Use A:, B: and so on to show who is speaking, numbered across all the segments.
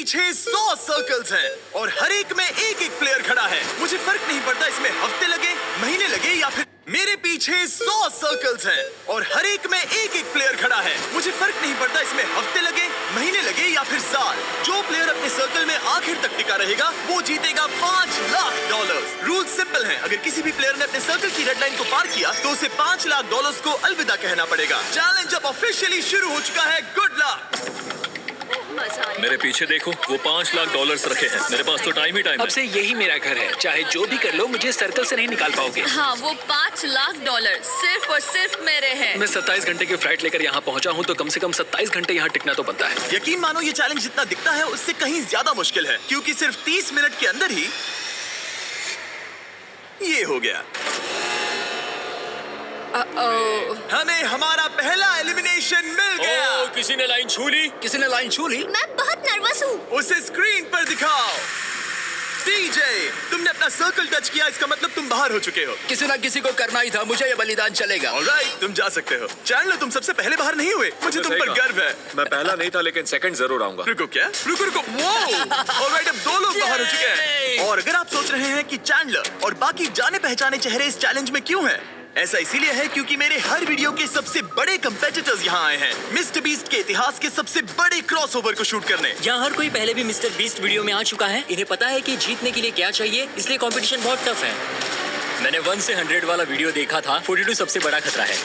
A: पीछे 100 सर्कल्स हैं और हर एक में एक एक प्लेयर खड़ा है। मुझे फर्क नहीं पड़ता इसमें हफ्ते लगे, महीने लगे या फिर मेरे पीछे 100 सर्कल्स हैं और हर एक में एक एक प्लेयर खड़ा है। मुझे फर्क नहीं पड़ता इसमें हफ्ते लगे, महीने लगे या फिर साल। जो प्लेयर अपने सर्कल में आखिर तक टिका रहेगा वो जीतेगा $5 लाख। रूल सिंपल है, अगर किसी भी प्लेयर ने अपने सर्कल की रेड लाइन को पार किया तो उसे $5 लाख को अलविदा कहना पड़ेगा। चैलेंज अब ऑफिशियली शुरू हो चुका है। Good luck.
B: मेरे पीछे देखो, वो $5 लाख रखे हैं। मेरे पास तो टाइम ही टाइम है।
C: अब से यही मेरा घर है, चाहे जो भी कर लो मुझे सर्कल से नहीं निकाल पाओगे।
D: हाँ, वो $5 लाख सिर्फ और सिर्फ मेरे हैं।
C: मैं 27 घंटे की फ्लाइट लेकर यहाँ पहुँचा हूँ तो कम से कम 27 घंटे यहाँ टिकना तो बनता है।
A: यकीन मानो ये चैलेंज जितना दिखता है उससे कहीं ज्यादा मुश्किल है, क्योंकि सिर्फ 30 मिनट के अंदर ही ये हो गया। हमें हमारा पहला एलिमिनेशन मिल गया।
B: किसी ने लाइन छू ली।
C: किसी ने लाइन छू ली।
D: मैं बहुत नर्वस हूँ।
A: उसे स्क्रीन पर दिखाओ। डीजे, तुमने अपना सर्कल टच किया, इसका मतलब तुम बाहर हो चुके हो।
C: किसी ना किसी को करना ही था, मुझे ये बलिदान चलेगा।
A: ऑलराइट, तुम जा सकते हो। चैंडलर, तुम सबसे पहले बाहर नहीं हुए, मुझे तुम पर गर्व है।
B: मैं पहला नहीं था लेकिन सेकंड जरूर आऊंगा।
A: रुको क्या? रुको। वो ऑलराइट, अब 2 लोग बाहर हो चुके हैं। और अगर आप सोच रहे हैं कि चैंडलर और बाकी जाने पहचाने चेहरे इस चैलेंज में क्यों हैं, ऐसा इसीलिए है क्योंकि मेरे हर वीडियो के सबसे बड़े कंपेटिटर्स यहाँ आए हैं मिस्टर बीस्ट के इतिहास के सबसे बड़े क्रॉसओवर को शूट करने।
E: यहाँ हर कोई पहले भी मिस्टर बीस्ट वीडियो में आ चुका है। इन्हें पता है कि जीतने के लिए क्या चाहिए, इसलिए कंपटीशन बहुत टफ है। मैंने 1 से 100 वाला वीडियो देखा था। 42 सबसे बड़ा खतरा है।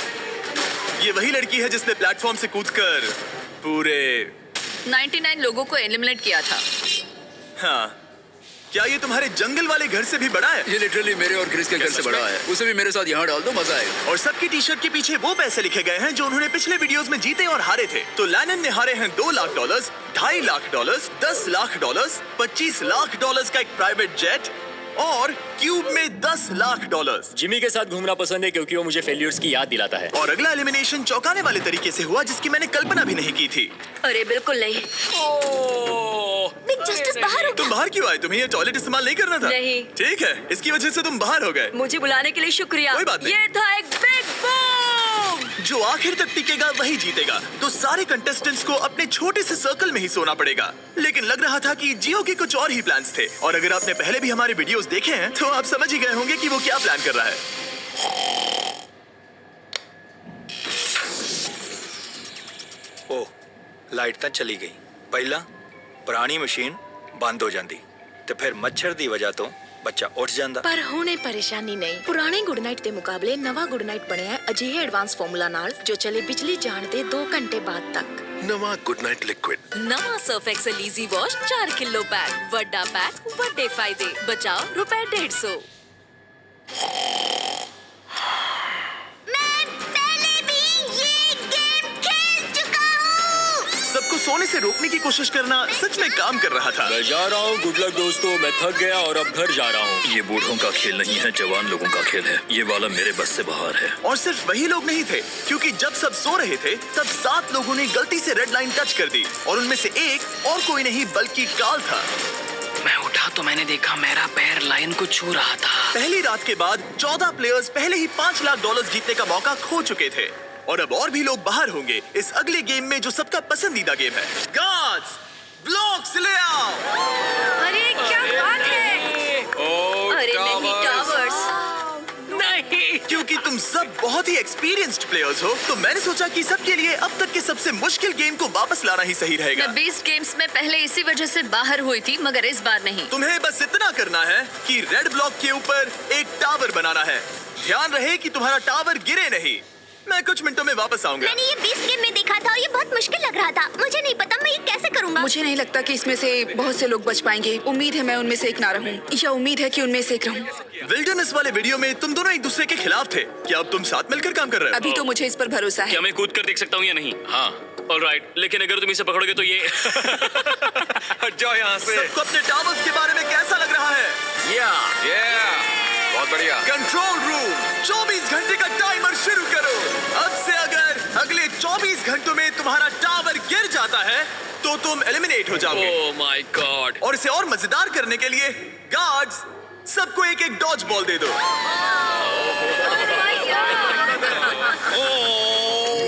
A: ये वही लड़की है जिसने प्लेटफॉर्म से कूदकर पूरे
D: 99 लोगों को एलिमिनेट किया था।
A: हाँ, क्या ये तुम्हारे जंगल वाले घर से भी बड़ा है?
C: ये लिटरली मेरे और क्रिस के घर से बड़ा है। उसे भी मेरे साथ यहाँ डाल दो, मजा आएगा।
A: और सबकी टी शर्ट के पीछे वो पैसे लिखे गए हैं जो उन्होंने पिछले वीडियोस में जीते और हारे थे। तो लैनन ने हारे हैं $2 लाख, $2.5 लाख, $10 लाख, $25 लाख का एक प्राइवेट जेट और क्यूब में $10 लाख।
E: जिमी के साथ घूमना पसंद है क्योंकि वो मुझे फेलियर्स की याद दिलाता है।
A: और अगला एलिमिनेशन चौंकाने वाले तरीके से हुआ जिसकी मैंने कल्पना भी नहीं की थी।
D: अरे बिल्कुल नहीं। बिग जस्टिस बाहर हो
A: तुम बाहर क्यों आए? तुम्हें ये टॉयलेट इस्तेमाल नहीं करना था?
D: नहीं।
A: ठीक है, इसकी वजह से तुम बाहर हो गए।
D: मुझे बुलाने के लिए शुक्रिया।
A: कोई बात नहीं।
D: ये था एक बिग बूम।
A: जो आखिर तक टिकेगा वही जीतेगा। तो सारे कंटेस्टेंट्स को अपने छोटे से सर्कल में ही सोना पड़ेगा। लेकिन लग रहा था कि जियो के कुछ और ही प्लान्स थे। और अगर आपने पहले भी हमारे वीडियोस देखे हैं तो आप समझ ही गए होंगे कि वो क्या प्लान कर रहा है।
F: ओह, लाइट ਤਾਂ चली गई। ਪਹਿਲਾਂ ਪੁਰਾਣੀ ਮਸ਼ੀਨ ਬੰਦ ਹੋ ਜਾਂਦੀ ਤੇ ਫਿਰ ਮੱਛਰ ਦੀ ਵਜ੍ਹਾ ਤੋਂ ਬੱਚਾ ਉੱਠ ਜਾਂਦਾ।
G: ਪਰ ਹੁਣੇ ਪਰੇਸ਼ਾਨੀ ਨਹੀਂ। ਪੁਰਾਣੇ ਗੁੱਡ ਨਾਈਟ ਦੇ ਮੁਕਾਬਲੇ ਨਵਾਂ ਗੁੱਡ ਨਾਈਟ ਬਣਿਆ ਹੈ ਅਜਿਹੇ ਐਡਵਾਂਸ ਫਾਰਮੂਲਾ ਨਾਲ ਜੋ ਚਲੇ ਬਿਜਲੀ ਜਾਣ ਦੇ 2 ਘੰਟੇ ਬਾਅਦ ਤੱਕ।
B: नवा गुड नाइट लिक्विड।
D: नवा Surf Excel Easy Wash 4 kilo pack. वड्डा पैक, वड्डे फायदे। बचाओ ₹150।
A: सबको सोने से रोकने की कोशिश करना सच में काम कर रहा था।
B: मैं जा रहा हूँ। गुड लक दोस्तों, मैं थक गया और अब घर जा रहा हूँ। ये बूढ़ों का खेल नहीं है, जवान लोगों का खेल है। ये वाला मेरे बस से बाहर है।
A: और सिर्फ वही लोग नहीं थे, क्योंकि जब सब सो रहे थे तब 7 लोगों ने गलती से रेड लाइन टच कर दी और उनमें से एक और कोई नहीं बल्कि काल था।
C: मैं उठा तो मैंने देखा मेरा पैर लाइन को छू रहा था।
A: पहली रात के बाद 14 प्लेयर्स पहले ही $5 लाख जीतने का मौका खो चुके थे और अब और भी लोग बाहर होंगे इस अगले गेम में जो सबका पसंदीदा गेम है। गार्ड्स, ब्लॉक्स ले आओ।
D: अरे क्या बात है? अरे नहीं, टावर्स
C: नहीं।
A: क्योंकि तुम सब बहुत ही एक्सपीरियंस्ड प्लेयर्स हो तो मैंने सोचा कि सबके लिए अब तक के सबसे मुश्किल गेम को वापस लाना ही सही रहेगा।
D: मैं 20 गेम्स में पहले इसी वजह से बाहर हुई थी, मगर इस बार नहीं।
A: तुम्हें बस इतना करना है कि रेड ब्लॉक के ऊपर एक टावर बनाना है। ध्यान रहे कि तुम्हारा टावर गिरे नहीं। मैं कुछ मिनटों में वापस आऊंगा।
H: मैंने ये 20 गेम में देखा था और ये बहुत मुश्किल लग रहा था। मुझे नहीं पता मैं ये कैसे करूंगा।
G: मुझे नहीं लगता कि इसमें से बहुत से लोग बच पाएंगे। उम्मीद है मैं उनमें से एक ना रहूं, या उम्मीद है कि उनमें से एक रहूं।
A: विल्डरनेस वाले वीडियो में तुम दोनों एक दूसरे के खिलाफ थे। क्या अब तुम साथ मिलकर काम कर रहे हो?
G: अभी तो मुझे इस पर भरोसा है।
E: क्या मैं कूद कर देख सकता हूँ या नहीं?
B: हाँ।
E: ऑलराइट, लेकिन अगर तुम इसे पकड़ोगे तो ये
B: हट जाओ यहाँ से।
A: सबको अपने टावर्स के बारे में कैसा लग रहा है?
B: बहुत बढ़िया।
A: कंट्रोल रूम, 24 घंटे का टाइमर शुरू करो। अब से अगर अगले 24 घंटों में तुम्हारा टावर गिर जाता है तो तुम एलिमिनेट हो जाओगे।
E: ओह माय गॉड।
A: और इसे और मजेदार करने के लिए गार्ड्स सबको एक एक डॉज बॉल दे दो।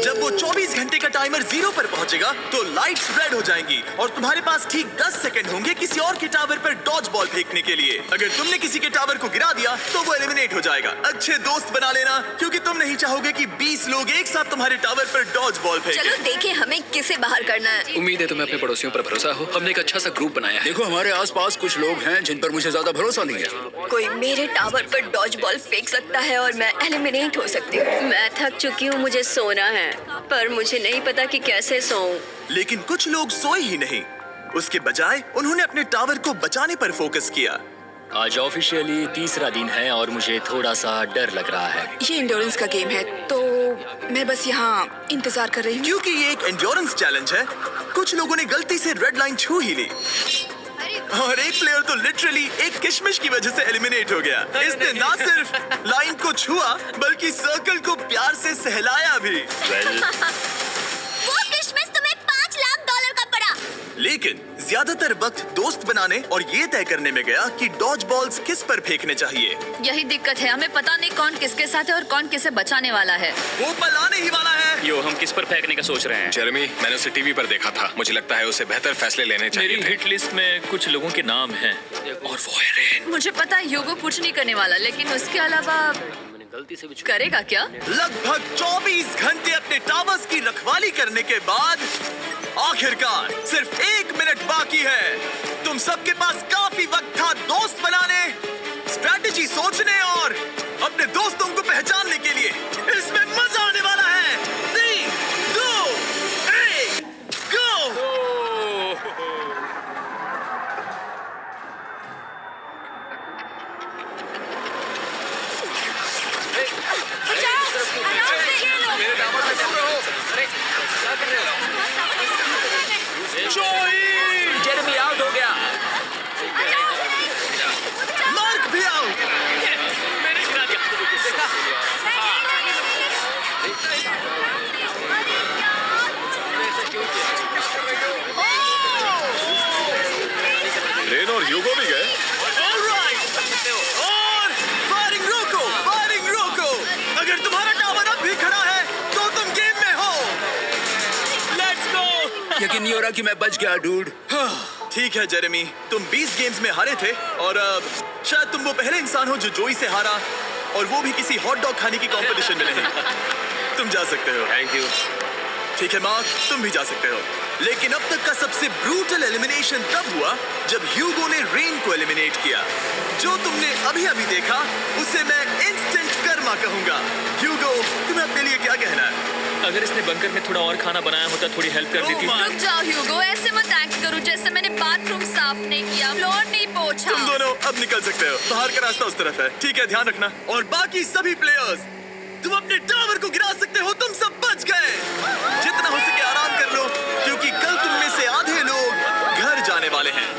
A: जब वो 24 घंटे का टाइमर 0 पर पहुंचेगा तो लाइट्स रेड हो जाएंगी और तुम्हारे पास ठीक 10 सेकंड किसी और के टावर पर डॉज बॉल फेंकने के लिए। अगर तुमने किसी के टावर को गिरा दिया तो वो एलिमिनेट हो जाएगा। अच्छे दोस्त बना लेना, क्योंकि तुम नहीं चाहोगे कि 20 लोग एक साथ तुम्हारे टावर पर डॉज बॉल फेंकें।
D: चलो देखें हमें किसे बाहर करना है।
C: उम्मीद है तुम्हें अपने पड़ोसियों पर भरोसा हो। हमने एक अच्छा सा ग्रुप बनाया है।
B: देखो हमारे आसपास कुछ लोग हैं जिन पर मुझे ज्यादा भरोसा नहीं है।
D: कोई मेरे टावर पर डॉज बॉल फेंक सकता है और मैं एलिमिनेट हो सकती हूँ। मैं थक चुकी हूँ, मुझे सोना है, पर मुझे नहीं पता कि कैसे सोऊं।
A: लेकिन कुछ लोग सोए ही नहीं, उसके बजाय उन्होंने अपने टावर को बचाने पर फोकस किया।
E: आज ऑफिशियली तीसरा दिन है और मुझे थोड़ा सा डर लग रहा है।
G: ये इंड्योरेंस का गेम है, तो मैं बस यहाँ इंतजार कर रही हूँ।
A: क्योंकि ये एक एंड्योरेंस चैलेंज है, कुछ लोगों ने गलती से रेड लाइन छू ही ली और एक प्लेयर तो लिटरली एक किशमिश की वजह से एलिमिनेट हो गया। इसने ना सिर्फ लाइन को छुआ बल्कि सर्कल को प्यार से सहलाया भी।
H: वो किशमिश तुम्हें $5 लाख का पड़ा।
A: लेकिन ज्यादातर वक्त दोस्त बनाने और ये तय करने में गया कि डॉज बॉल्स किस पर फेंकने चाहिए।
D: यही दिक्कत है, हमें पता नहीं कौन किसके साथ है और कौन किसे बचाने वाला है।
A: वो पल आने ही वाला है।
C: यो, हम किस पर फेंकने का सोच रहे हैं?
I: जेरेमी, मैंने उसे टीवी पर देखा था। मुझे लगता है उसे बेहतर फैसले लेने चाहिए
B: मेरी
I: थे।
B: हिट लिस्ट में कुछ लोगों के नाम हैं और वो है रेन।
D: मुझे पता है ह्यूगो कुछ नहीं करने वाला, लेकिन उसके अलावा
E: गलती से भी
D: करेगा क्या?
A: लगभग 24 घंटे अपने टावर्स की रखवाली करने के बाद आखिरकार सिर्फ 1 मिनट बाकी है। तुम सबके पास काफी वक्त था दोस्त बनाने, स्ट्रैटेजी सोचने और अपने दोस्तों को पहचानने के लिए। इसमें मजा आने वाला है। 3, 2, 1, गो!
E: जेरेमी आउट हो गया।
A: मार्क भी आउट।
I: रेन और ह्यूगो भी गए।
A: ऑलराइट, और फायरिंग रोको, फायरिंग रोको। अगर तुम्हारा टावर अब भी खड़ा है तो तुम गेम में हो। Let's go.
B: यकीन नहीं हो रहा कि मैं बच गया डूड।
A: ठीक है जेरेमी, तुम 20 गेम्स में हारे थे और शायद तुम वो पहले इंसान हो जो जोई से हारा, और वो भी किसी हॉट डॉग खाने की कंपटीशन में नहीं। तुम जा सकते हो।
I: Thank you.
A: ठीक है मार्क, तुम भी जा सकते हो। लेकिन अब तक का सबसे ब्रूटल एलिमिनेशन तब हुआ जब ह्यूगो ने रेन को एलिमिनेट किया। जो तुमने अभी अभी देखा उसे मैं इंस्टेंट कर्मा कहूंगा। ह्यूगो, तुम्हें अपने लिए क्या कहना है?
C: अगर इसने बंकर में थोड़ा और खाना बनाया होता थोड़ी हेल्प कर देती।
D: रुक जाओ ह्यूगो, ऐसे मत एक्ट करो जैसे मैंने बाथरूम साफ नहीं किया, फ्लोर नहीं पोंछा।
A: तुम दोनों अब निकल सकते हो। बाहर का रास्ता उस तरफ है। ठीक है, ध्यान रखना। और बाकी सभी प्लेयर्स, तुम अपने टावर को गिरा सकते हो। तुम सब बच गए। जितना हो सके आराम कर लो, क्योंकि कल तुम में से आधे लोग घर जाने वाले हैं।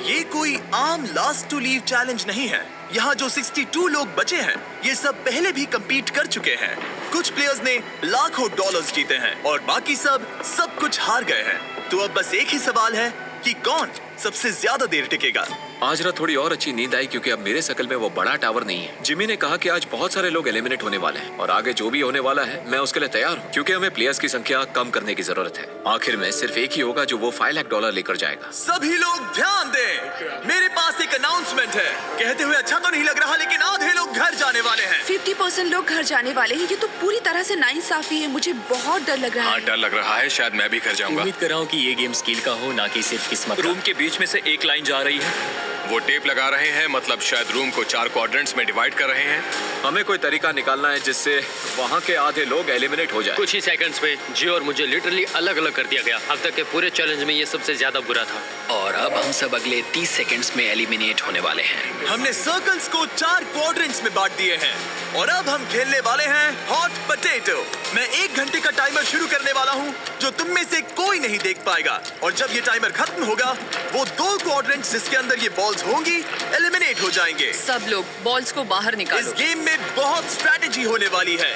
A: ये कोई आम लास्ट टू लीव चैलेंज नहीं है। यहाँ जो 62 लोग बचे हैं, ये सब पहले भी compete कर चुके हैं। कुछ प्लेयर्स ने लाखों डॉलर्स जीते हैं और बाकी सब कुछ हार गए हैं। तो अब बस एक ही सवाल है कि कौन सबसे ज्यादा देर टिकेगा।
J: आज रात थोड़ी और अच्छी नींद आई क्योंकि अब मेरे सर्कल में वो बड़ा टावर नहीं है। जिमी ने कहा कि आज बहुत सारे लोग एलिमिनेट होने वाले हैं और आगे जो भी होने वाला है मैं उसके लिए तैयार हूँ, क्योंकि हमें प्लेयर्स की संख्या कम करने की जरूरत है। आखिर में सिर्फ एक ही होगा जो वो $5 लाख लेकर जाएगा।
A: सभी लोग ध्यान दें, मेरे पास एक अनाउंसमेंट है। कहते हुए अच्छा तो नहीं लग रहा, लेकिन आधे लोग घर जाने वाले हैं।
G: 50% लोग घर जाने वाले हैं। ये तो पूरी तरह से नाइंसाफी है। मुझे बहुत डर लग रहा
I: हाँ,
G: है।
I: डर लग रहा है। शायद मैं भी घर जाऊंगा।
E: उम्मीद कर रहा हूँ कि ये गेम स्किल का हो, ना कि सिर्फ किस्मत का।
C: रूम के बीच में से एक लाइन जा रही है।
I: वो टेप लगा रहे हैं, मतलब शायद रूम को 4 क्वाड्रेंट्स में डिवाइड कर रहे हैं।
J: हमें कोई तरीका निकालना है जिससे वहाँ के आधे लोग एलिमिनेट हो जाए।
E: कुछ ही सेकंड्स में जियो और मुझे लिटरली अलग अलग कर दिया गया। अब तक के पूरे चैलेंज में ये सबसे ज्यादा बुरा था।
C: और अब हम सब अगले 30 सेकंड्स में एलिमिनेट होने वाले हैं।
A: हमने सर्कल्स को 4 क्वाड्रेंट्स में बांट दिए हैं और अब हम खेलने वाले हैं हॉट पोटैटो। मैं 1 घंटे का टाइमर शुरू करने वाला हूँ जो तुम में से कोई नहीं देख पाएगा, और जब ये टाइमर खत्म होगा वो 2 क्वाड्रेंट्स जिसके अंदर ये बॉल्स होंगी एलिमिनेट हो जाएंगे।
D: सब लोग बॉल्स को बाहर
A: इस
D: निकालो।
A: गेम में बहुत स्ट्रैटेजी होने वाली है।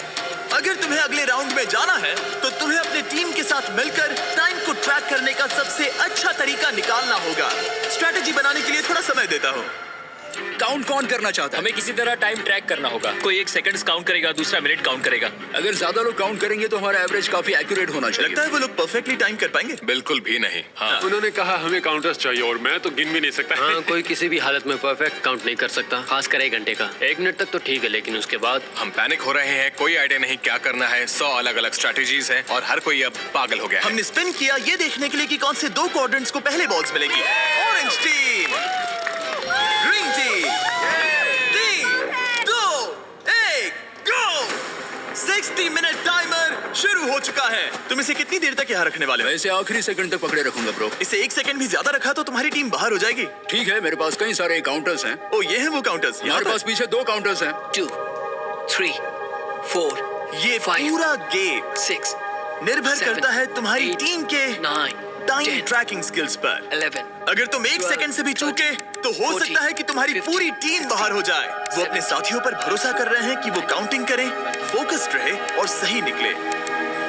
A: अगर तुम्हें अगले राउंड में जाना है तो तुम्हें अपने टीम के साथ मिलकर टाइम को ट्रैक करने का सबसे अच्छा तरीका निकालना होगा। स्ट्रैटेजी बनाने के लिए थोड़ा समय देता हूँ।
B: काउंट कौन करना चाहता है?
C: हमें किसी तरह टाइम ट्रैक करना होगा। कोई 1 सेकंड्स काउंट करेगा, दूसरा मिनट काउंट करेगा।
B: अगर ज्यादा लोग काउंट करेंगे तो हमारा एवरेज काफी एक्यूरेट होना चाहिए।
A: लगता है वो लोग परफेक्टली टाइम कर पाएंगे।
I: बिल्कुल भी नहीं। हाँ,
K: उन्होंने कहा हमें काउंटर्स चाहिए और मैं तो गिन भी नहीं सकता।
L: हाँ, कोई किसी भी हालत में परफेक्ट काउंट नहीं कर सकता, खासकर 1 घंटे का। 1 मिनट तक तो ठीक है, लेकिन उसके बाद
I: हम पैनिक हो रहे हैं, कोई आइडिया नहीं क्या करना है। 100 अलग अलग स्ट्रेटेजीज हैं और हर कोई अब पागल हो गया है।
A: हमने स्पिन किया ये देखने के लिए कि कौन से 2 क्वाड्रेंट्स को पहले बॉल्स मिलेगी। ऑरेंज टीम, ग्रीन टीम, 3, 2, 1, गो। 60 मिनट टाइमर शुरू हो चुका है। तुम इसे कितनी देर तक यहाँ रखने वाले हो?
B: मैं इसे आखिरी सेकंड तक पकड़े रखूंगा ब्रो।
A: इसे 1 सेकंड भी ज्यादा रखा तो तुम्हारी टीम बाहर हो जाएगी।
B: ठीक है, मेरे पास कई सारे काउंटर्स हैं।
A: ओ, ये है वो काउंटर्स।
B: हमारे पास पीछे 2 काउंटर्स हैं।
C: 2, 3, 4,
A: ये
C: 5,
A: पूरा गेम
C: 6,
A: निर्भर
C: 7,
A: करता है तुम्हारी
C: 8,
A: टीम के
C: 9,
A: टाइम
C: 10,
A: ट्रैकिंग स्किल्स पर।
C: 11।
A: अगर तुम 1 सेकंड से भी चूके तो हो
C: 40,
A: सकता है कि तुम्हारी
C: 50,
A: पूरी टीम बाहर हो जाए। वो अपने साथियों पर भरोसा कर रहे हैं कि वो काउंटिंग करें, फोकस्ड रहे और सही निकले,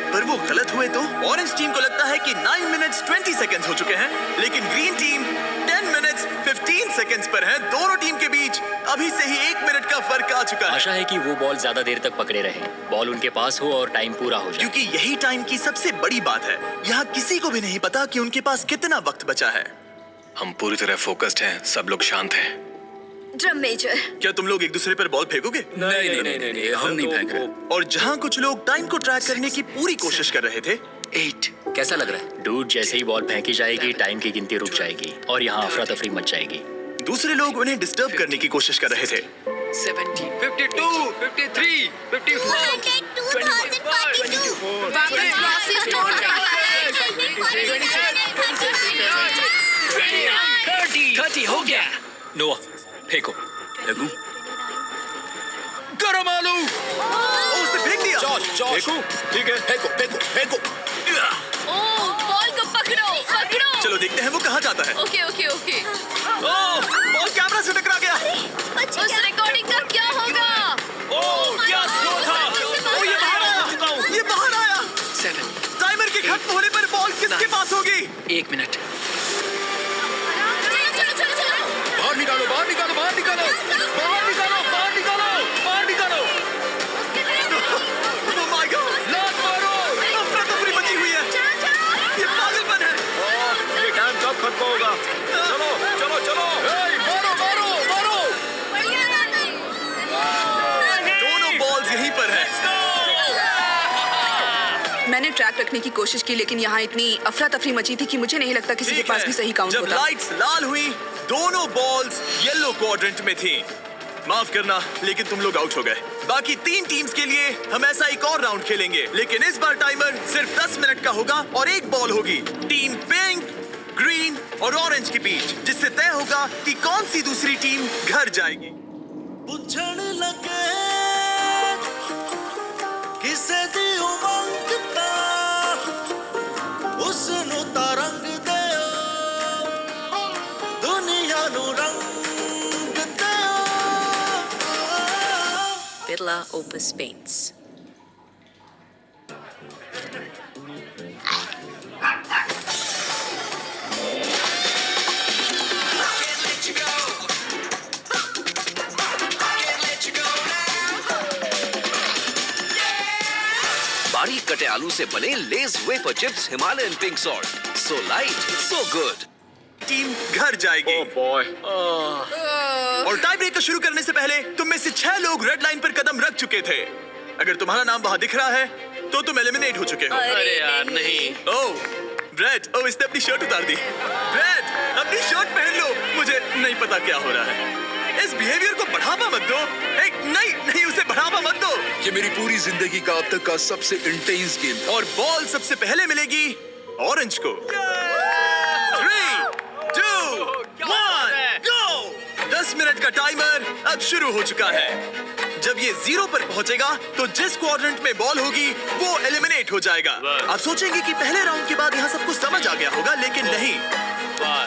A: पर वो गलत हुए तो? ऑरेंज टीम को लगता है कि 9 मिनट्स 20 सेकंड्स हो चुके हैं, लेकिन ग्रीन टीम 10 मिनट्स 15 सेकंड्स पर है। दोनों टीम के बीच अभी से ही 1 मिनट का फर्क आ चुका है।
E: आशा है कि वो बॉल ज्यादा देर तक पकड़े रहे, बॉल उनके पास हो और टाइम पूरा हो जाए।
A: क्योंकि यही टाइम की सबसे बड़ी बात है। यहाँ किसी को भी नहीं पता कि उनके पास कितना वक्त बचा है।
I: हम पूरी तरह फोकस्ड हैं, सब लोग शांत हैं।
D: ड्रम मेजर,
A: क्या तुम लोग एक दूसरे पर बॉल फेंकोगे?
B: नहीं, हम नहीं फेंक रहे।
A: और जहाँ कुछ लोग टाइम को ट्रैक करने की पूरी कोशिश कर रहे थे,
C: 8।
E: कैसा लग रहा है? डूड, जैसे ही बॉल फेंकी जाएगी टाइम की गिनती रुक जाएगी और यहाँ अफरा तफरी मच जाएगी।
A: दूसरे लोग उन्हें डिस्टर्ब करने की कोशिश कर रहे थे।
C: 17, 52, 53, 54, 30 हो गया। नोआ, फेंको।
B: देखूं? गरम आलू।
A: ओ, उसने फेंक दिया।
B: फेंकूं? ठीक है, फेंको।
D: बॉल को पकड़ो।
A: चलो देखते हैं वो कहाँ जाता है।
D: ओके।
A: ओह, बॉल कैमरा से टकरा गया।
D: उस रिकॉर्डिंग का क्या होगा?
A: क्या स्लो था? ओ, ये बाहर आया।
C: 7,
A: टाइमर के खत्म होने पर बॉल किसके पास होगी?
C: 1 मिनट।
B: बाहर निकालो।
A: Oh my God! अफरा-तफरी मची हुई है। ये पागलपन है।
K: ये टाइम कब खत्म होगा? चलो।
B: मारो।
A: दोनों बॉल्स यहीं पर है।
M: मैंने ट्रैक रखने की कोशिश की, लेकिन यहाँ इतनी अफरा तफरी मची थी कि मुझे नहीं लगता किसी के
A: ठीक
M: पास
A: है।
M: भी सही काउंट
A: जब
M: होता।
A: लाइट्स लाल हुई, दोनों बॉल्स येलो क्वाड्रेंट में थी। माफ करना, लेकिन तुम लोग आउट हो गए। बाकी 3 टीम्स के लिए हम ऐसा एक और राउंड खेलेंगे, लेकिन इस बार टाइमर सिर्फ 10 मिनट का होगा और 1 बॉल होगी टीम पिंक, ग्रीन और ऑरेंज के बीच, जिससे तय होगा कि कौन सी दूसरी टीम घर जाएगी।
G: Birla Opus Paints.
N: बारीक कटे आलू से बने less wafer chips Himalayan pink salt, so light so good.
A: Team घर जाएगी। और टाई ब्रेकर शुरू करने से पहले तुम में से 6 लोग रेड लाइन पर कदम रख चुके थे। अगर तुम्हारा नाम वहां दिख रहा है तो तुम एलिमिनेट हो चुके हो।
C: अरे यार नहीं।
A: ओह ब्रेड, ओह इसने अपनी शर्ट उतार दी। ब्रेड, अपनी शर्ट पहन लो। मुझे नहीं पता क्या हो रहा है। इस बिहेवियर को बढ़ावा मत दो। नहीं, उसे बढ़ावा मत दो।
B: ये मेरी पूरी जिंदगी का अब तक का सबसे इंटेंस गेम था।
A: और बॉल सबसे पहले मिलेगी ऑरेंज को। 3, 2, 1, गो। 10 मिनट का टाइमर अब शुरू हो चुका है। जब ये 0 पर पहुंचेगा तो जिस क्वाड्रेंट में बॉल होगी वो एलिमिनेट हो जाएगा। आप सोचेंगे कि पहले राउंड के बाद यहाँ सब कुछ समझ आ गया होगा, लेकिन नहीं।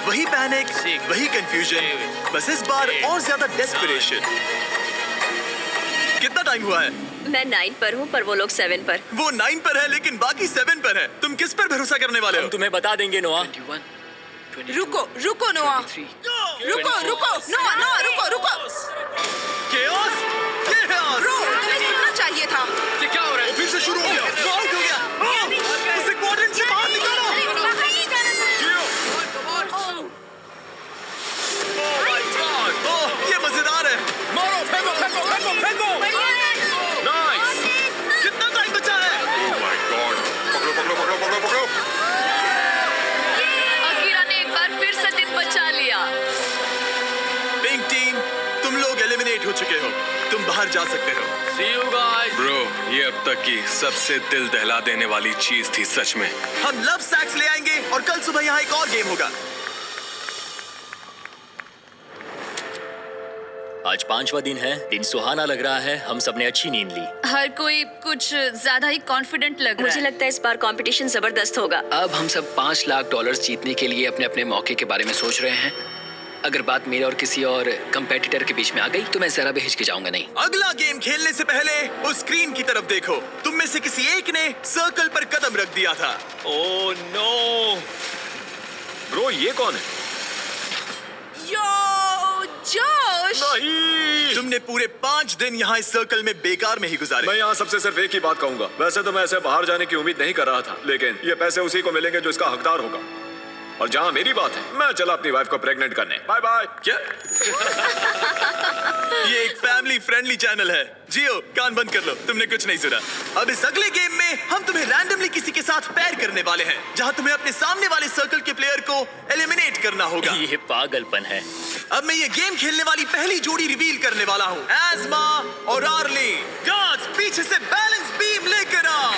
A: वही पैनिक, वही कंफ्यूजन, बस इस बार और ज्यादा डेस्परेशन। कितना टाइम हुआ है?
D: मैं 9 पर हूँ, पर वो लोग 7 पर।
A: वो 9 पर है लेकिन बाकी 7 पर है। तुम किस पर भरोसा करने वाले हो?
E: तुम्हें बता देंगे नोआ।
C: 21, 24,
M: रुको नोआ।
C: 23,
M: रुको रुको नो नो रुको रुको
A: केओस, केओस।
M: ब्रो तुम्हें सुनना चाहिए था।
C: ये क्या हो रहा है?
A: फिर से शुरू हो गया। वो आउट हो गया। उसे क्वाड्रेंट से बाहर निकालो। ओह, ये मजेदार है।
C: मारो, फेंको, फेंको, फेंको, फेंको।
A: नाइस। कितना टाइम बचा है?
I: ओह माय गॉड, पकड़ो पकड़ो पकड़ो पकड़ो पकड़ो।
D: अकीरा ने एक बार फिर से दिन बचा लिया।
A: पिंक टीम, तुम लोग एलिमिनेट हो चुके हो। तुम बाहर जा सकते हो।
C: See you guys.
I: ब्रो, ये अब तक की सबसे दिल दहला देने वाली चीज थी सच में।
A: हम लव सैक्स ले आएंगे और कल सुबह यहाँ एक और गेम होगा।
E: आज 5वां दिन है, दिन सुहाना लग रहा है, हम सबने अच्छी नींद ली।
D: हर कोई कुछ ज्यादा ही कॉन्फिडेंट लग रहा है। मुझे लगता है इस बार कंपटीशन जबरदस्त होगा।
C: अब हम सब $5 लाख जीतने के लिए अपने अपने मौके के बारे में सोच रहे हैं। अगर बात मेरे और किसी और कंपेटिटर के बीच में आ गई तो मैं जरा भी हिचकिचाऊंगा नहीं।
A: अगला गेम खेलने से पहले उस स्क्रीन की तरफ देखो। तुम में से किसी एक ने सर्कल पर कदम रख दिया था।
J: ओह नो ब्रो, ये कौन है?
M: यो जोश,
J: नहीं,
A: तुमने पूरे 5 दिन यहाँ इस सर्कल में बेकार में ही गुजारे।
J: मैं यहाँ सबसे सिर्फ एक ही बात कहूंगा। वैसे तो मैं ऐसे बाहर जाने की उम्मीद नहीं कर रहा था, लेकिन ये पैसे उसी को मिलेंगे जो इसका हकदार होगा। और जहाँ मेरी बात है, मैं चला अपनी वाइफ को प्रेग्नेंट करने। Bye bye.
A: क्या? ये एक फैमिली फ्रेंडली चैनल है। जियो, कान बंद कर लो, तुमने कुछ नहीं सुना। अब इस अगले गेम में हम तुम्हें रैंडमली किसी के साथ पैर करने वाले हैं, जहाँ तुम्हें अपने सामने वाले सर्कल के प्लेयर को एलिमिनेट करना होगा।
E: ये पागलपन है।
A: अब मैं ये गेम खेलने वाली पहली जोड़ी रिवील करने वाला हूँ, एज़मा और आर्ली। गार्ड्स, पीछे से बैलेंस बीम लेकर आओ।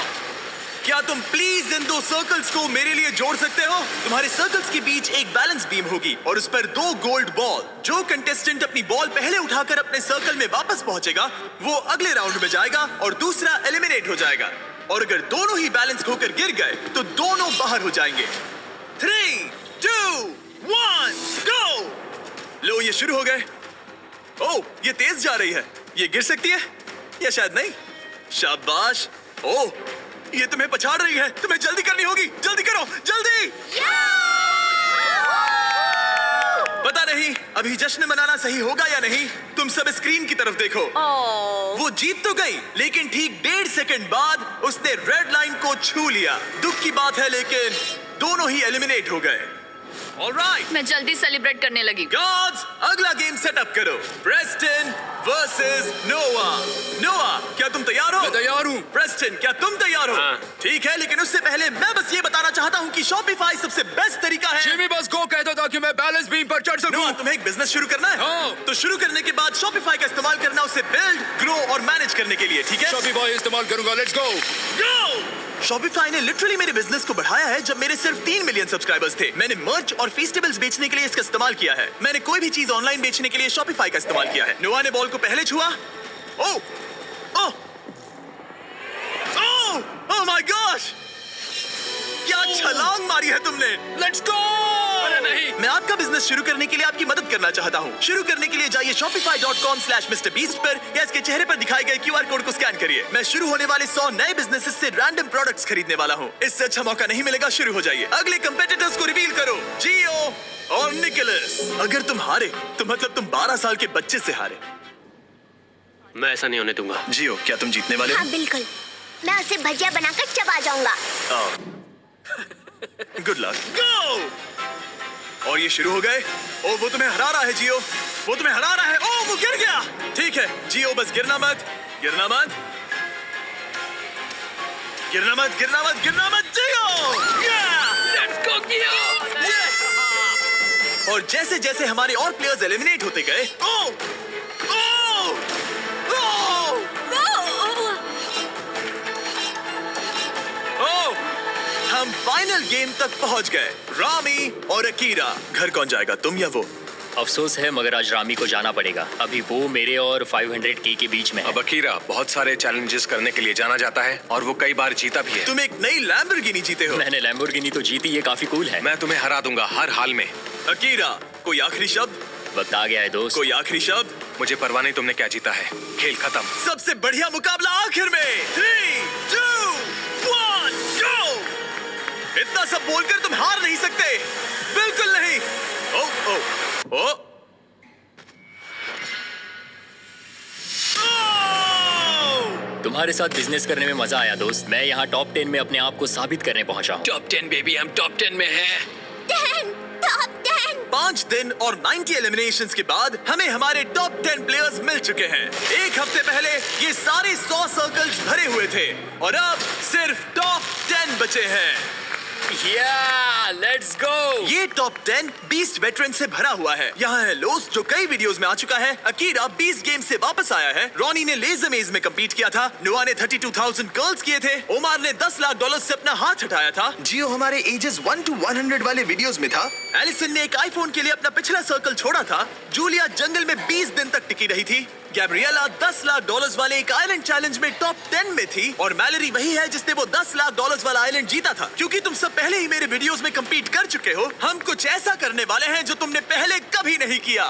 A: क्या तुम प्लीज इन 2 सर्कल्स को मेरे लिए जोड़ सकते हो? तुम्हारे सर्कल्स के बीच एक बैलेंस बीम होगी और उस पर 2 गोल्ड बॉल। जो कंटेस्टेंट अपनी बॉल पहले उठाकर अपने सर्कल में वापस पहुंचेगा, वो अगले राउंड में जाएगा और दूसरा एलिमिनेट हो जाएगा। और अगर दोनों ही बैलेंस खोकर गिर गए तो दोनों बाहर हो जाएंगे। 3, 2, 1, गो। लो, ये शुरू हो गए। ओह, ये तेज जा रही है। ये गिर सकती है या शायद नहीं। शाबाश। ओह, ये तुम्हें पछाड़ रही है। तुम्हें जल्दी करनी होगी। जल्दी करो, जल्दी। पता नहीं अभी जश्न मनाना सही होगा या नहीं। तुम सब स्क्रीन की तरफ देखो। वो जीत तो गई, लेकिन ठीक 1.5 सेकंड बाद उसने रेड लाइन को छू लिया। दुख की बात है, लेकिन दोनों ही एलिमिनेट हो गए। ऑलराइट,
D: मैं जल्दी सेलिब्रेट करने लगी।
A: गॉड्स, अगला गेम सेटअप करो। प्रेस्टन वर्सेस नोआ। नोआ, क्या तुम तैयार हो?
C: मैं तैयार हूँ।
A: प्रेस्टन, क्या तुम तैयार हो?
C: हाँ।
A: ठीक है, लेकिन उससे पहले मैं बस ये बताना चाहता हूँ कि शॉपिफाई सबसे बेस्ट तरीका है।
C: जिमी बस गो कहता था कि मैं बैलेंस बीम पर चढ़ सकूं।
A: नोआ, तुम्हें एक बिजनेस शुरू करना है?
C: हाँ।
A: तो शुरू करने के बाद शॉपिफाई का इस्तेमाल करना, उसे बिल्ड, ग्रो और मैनेज करने के लिए, ठीक है?
C: शॉपिफाई इस्तेमाल करूंगा। Let's go.
A: Go! शॉपिफाई ने लिटरली मेरे बिजनेस को बढ़ाया है जब मेरे सिर्फ 3 मिलियन सब्सक्राइबर्स थे। मैंने मर्च और फेस्टिवल्स बेचने के लिए इसका इस्तेमाल किया है। मैंने कोई भी चीज ऑनलाइन बेचने के लिए शॉपिफाई का इस्तेमाल किया है। नोआ ने बॉल को पहले छुआ। ओह, ओह, ओह, ओह माय गॉश! क्या छलांग मारी है तुमने। Let's go.
C: नहीं,
A: मैं आपका बिजनेस शुरू करने के लिए आपकी मदद करना चाहता हूँ। शुरू करने के लिए जाइए shopify.com/MrBeast पर या इसके चेहरे पर दिखाए गए QR कोड को स्कैन करिए। मैं शुरू होने वाले 100 नए बिजनेसेस से रैंडम प्रोडक्ट्स खरीदने वाला हूँ। इससे अच्छा मौका नहीं मिलेगा। शुरू हो जाइए। अगले कंपेटिटर्स को रिवील करो, जियो और निकोलस। अगर तुम हारे तो मतलब तुम 12 साल के बच्चे से हारे।
L: मैं ऐसा नहीं होने दूंगा।
A: जियो, क्या तुम जीतने वाले हो?
H: हाँ बिल्कुल, मैं उसे भजिया बनाकर चबा जाऊंगा।
A: Good luck. गो। और ये शुरू हो गए। ओ, वो तुम्हें हरा रहा है जियो। वो तुम्हें हरा रहा है। ओ, वो गिर गया। ठीक है जियो, बस गिरना मत, गिरना मत, गिरना मत, गिरना मत, गिरना मत। जियो,
C: लेट्स गो किया।
A: और जैसे जैसे हमारे और प्लेयर्स एलिमिनेट होते गए, ओ, ओ, ओ, ओ, हम फाइनल गेम तक पहुंच गए। रामी और अकीरा। घर कौन जाएगा, तुम या वो?
E: अफसोस है, मगर आज रामी को जाना पड़ेगा। अभी वो मेरे और 500K के बीच में है।
I: अब अकीरा बहुत सारे चैलेंजेस करने के लिए जाना जाता है और वो कई बार जीता भी है।
A: तुम एक नई लैम्बोर्गिनी जीते हो।
E: मैंने लैम्बोर्गिनी तो जीती, ये काफी कूल है।
I: मैं तुम्हें हरा दूंगा हर हाल में।
A: अकीरा, कोई आखिरी शब्द?
E: वक्त आ गया है दोस्त।
A: कोई आखिरी शब्द?
I: मुझे परवाह नहीं तुमने क्या जीता है। खेल खत्म।
A: सबसे बढ़िया मुकाबला आखिर में। 3, 2, 1, गो। इतना सब बोलकर तुम हार नहीं सकते। बिल्कुल नहीं। ओ, ओ, ओ,
E: तुम्हारे साथ बिजनेस करने में मजा आया दोस्त। मैं यहाँ टॉप 10 में अपने आप को साबित करने पहुंचा हूँ।
C: टॉप 10 बेबी, हम टॉप 10 में हैं।
A: 5 दिन और 90 एलिमिनेशंस के बाद हमें हमारे टॉप 10 प्लेयर्स मिल चुके हैं। एक हफ्ते पहले ये सारे 100 सर्कल्स भरे हुए थे और अब सिर्फ टॉप 10 बचे हैं।
C: Let's go.
A: ये टॉप 10 बीस्ट वेटरन से भरा हुआ है। यहाँ है लोस जो कई वीडियोस में आ चुका है, अकीरा 20 गेम से वापस आया है, रॉनी ने लेजर मेज में कम्पीट किया था, नुआ ने 32,000 कर्ल्स किए थे, ओमार ने 10 लाख डॉलर से अपना हाथ हटाया था, जियो हमारे एजेस 1 to 100 वाले वीडियोस में था, एलिसन ने एक आईफोन के लिए अपना पिछला सर्कल छोड़ा था, जूलिया जंगल में 20 दिन तक टिकी रही थी, गैब्रिएला 10 लाख डॉलर्स वाले एक आइलैंड चैलेंज में टॉप 10 में थी और मैलरी वही है जिसने वो 10 लाख डॉलर्स वाला आइलैंड जीता था। क्योंकि तुम सब पहले ही मेरे वीडियोस में कम्पीट कर चुके हो, हम कुछ ऐसा करने वाले हैं जो तुमने पहले कभी नहीं किया।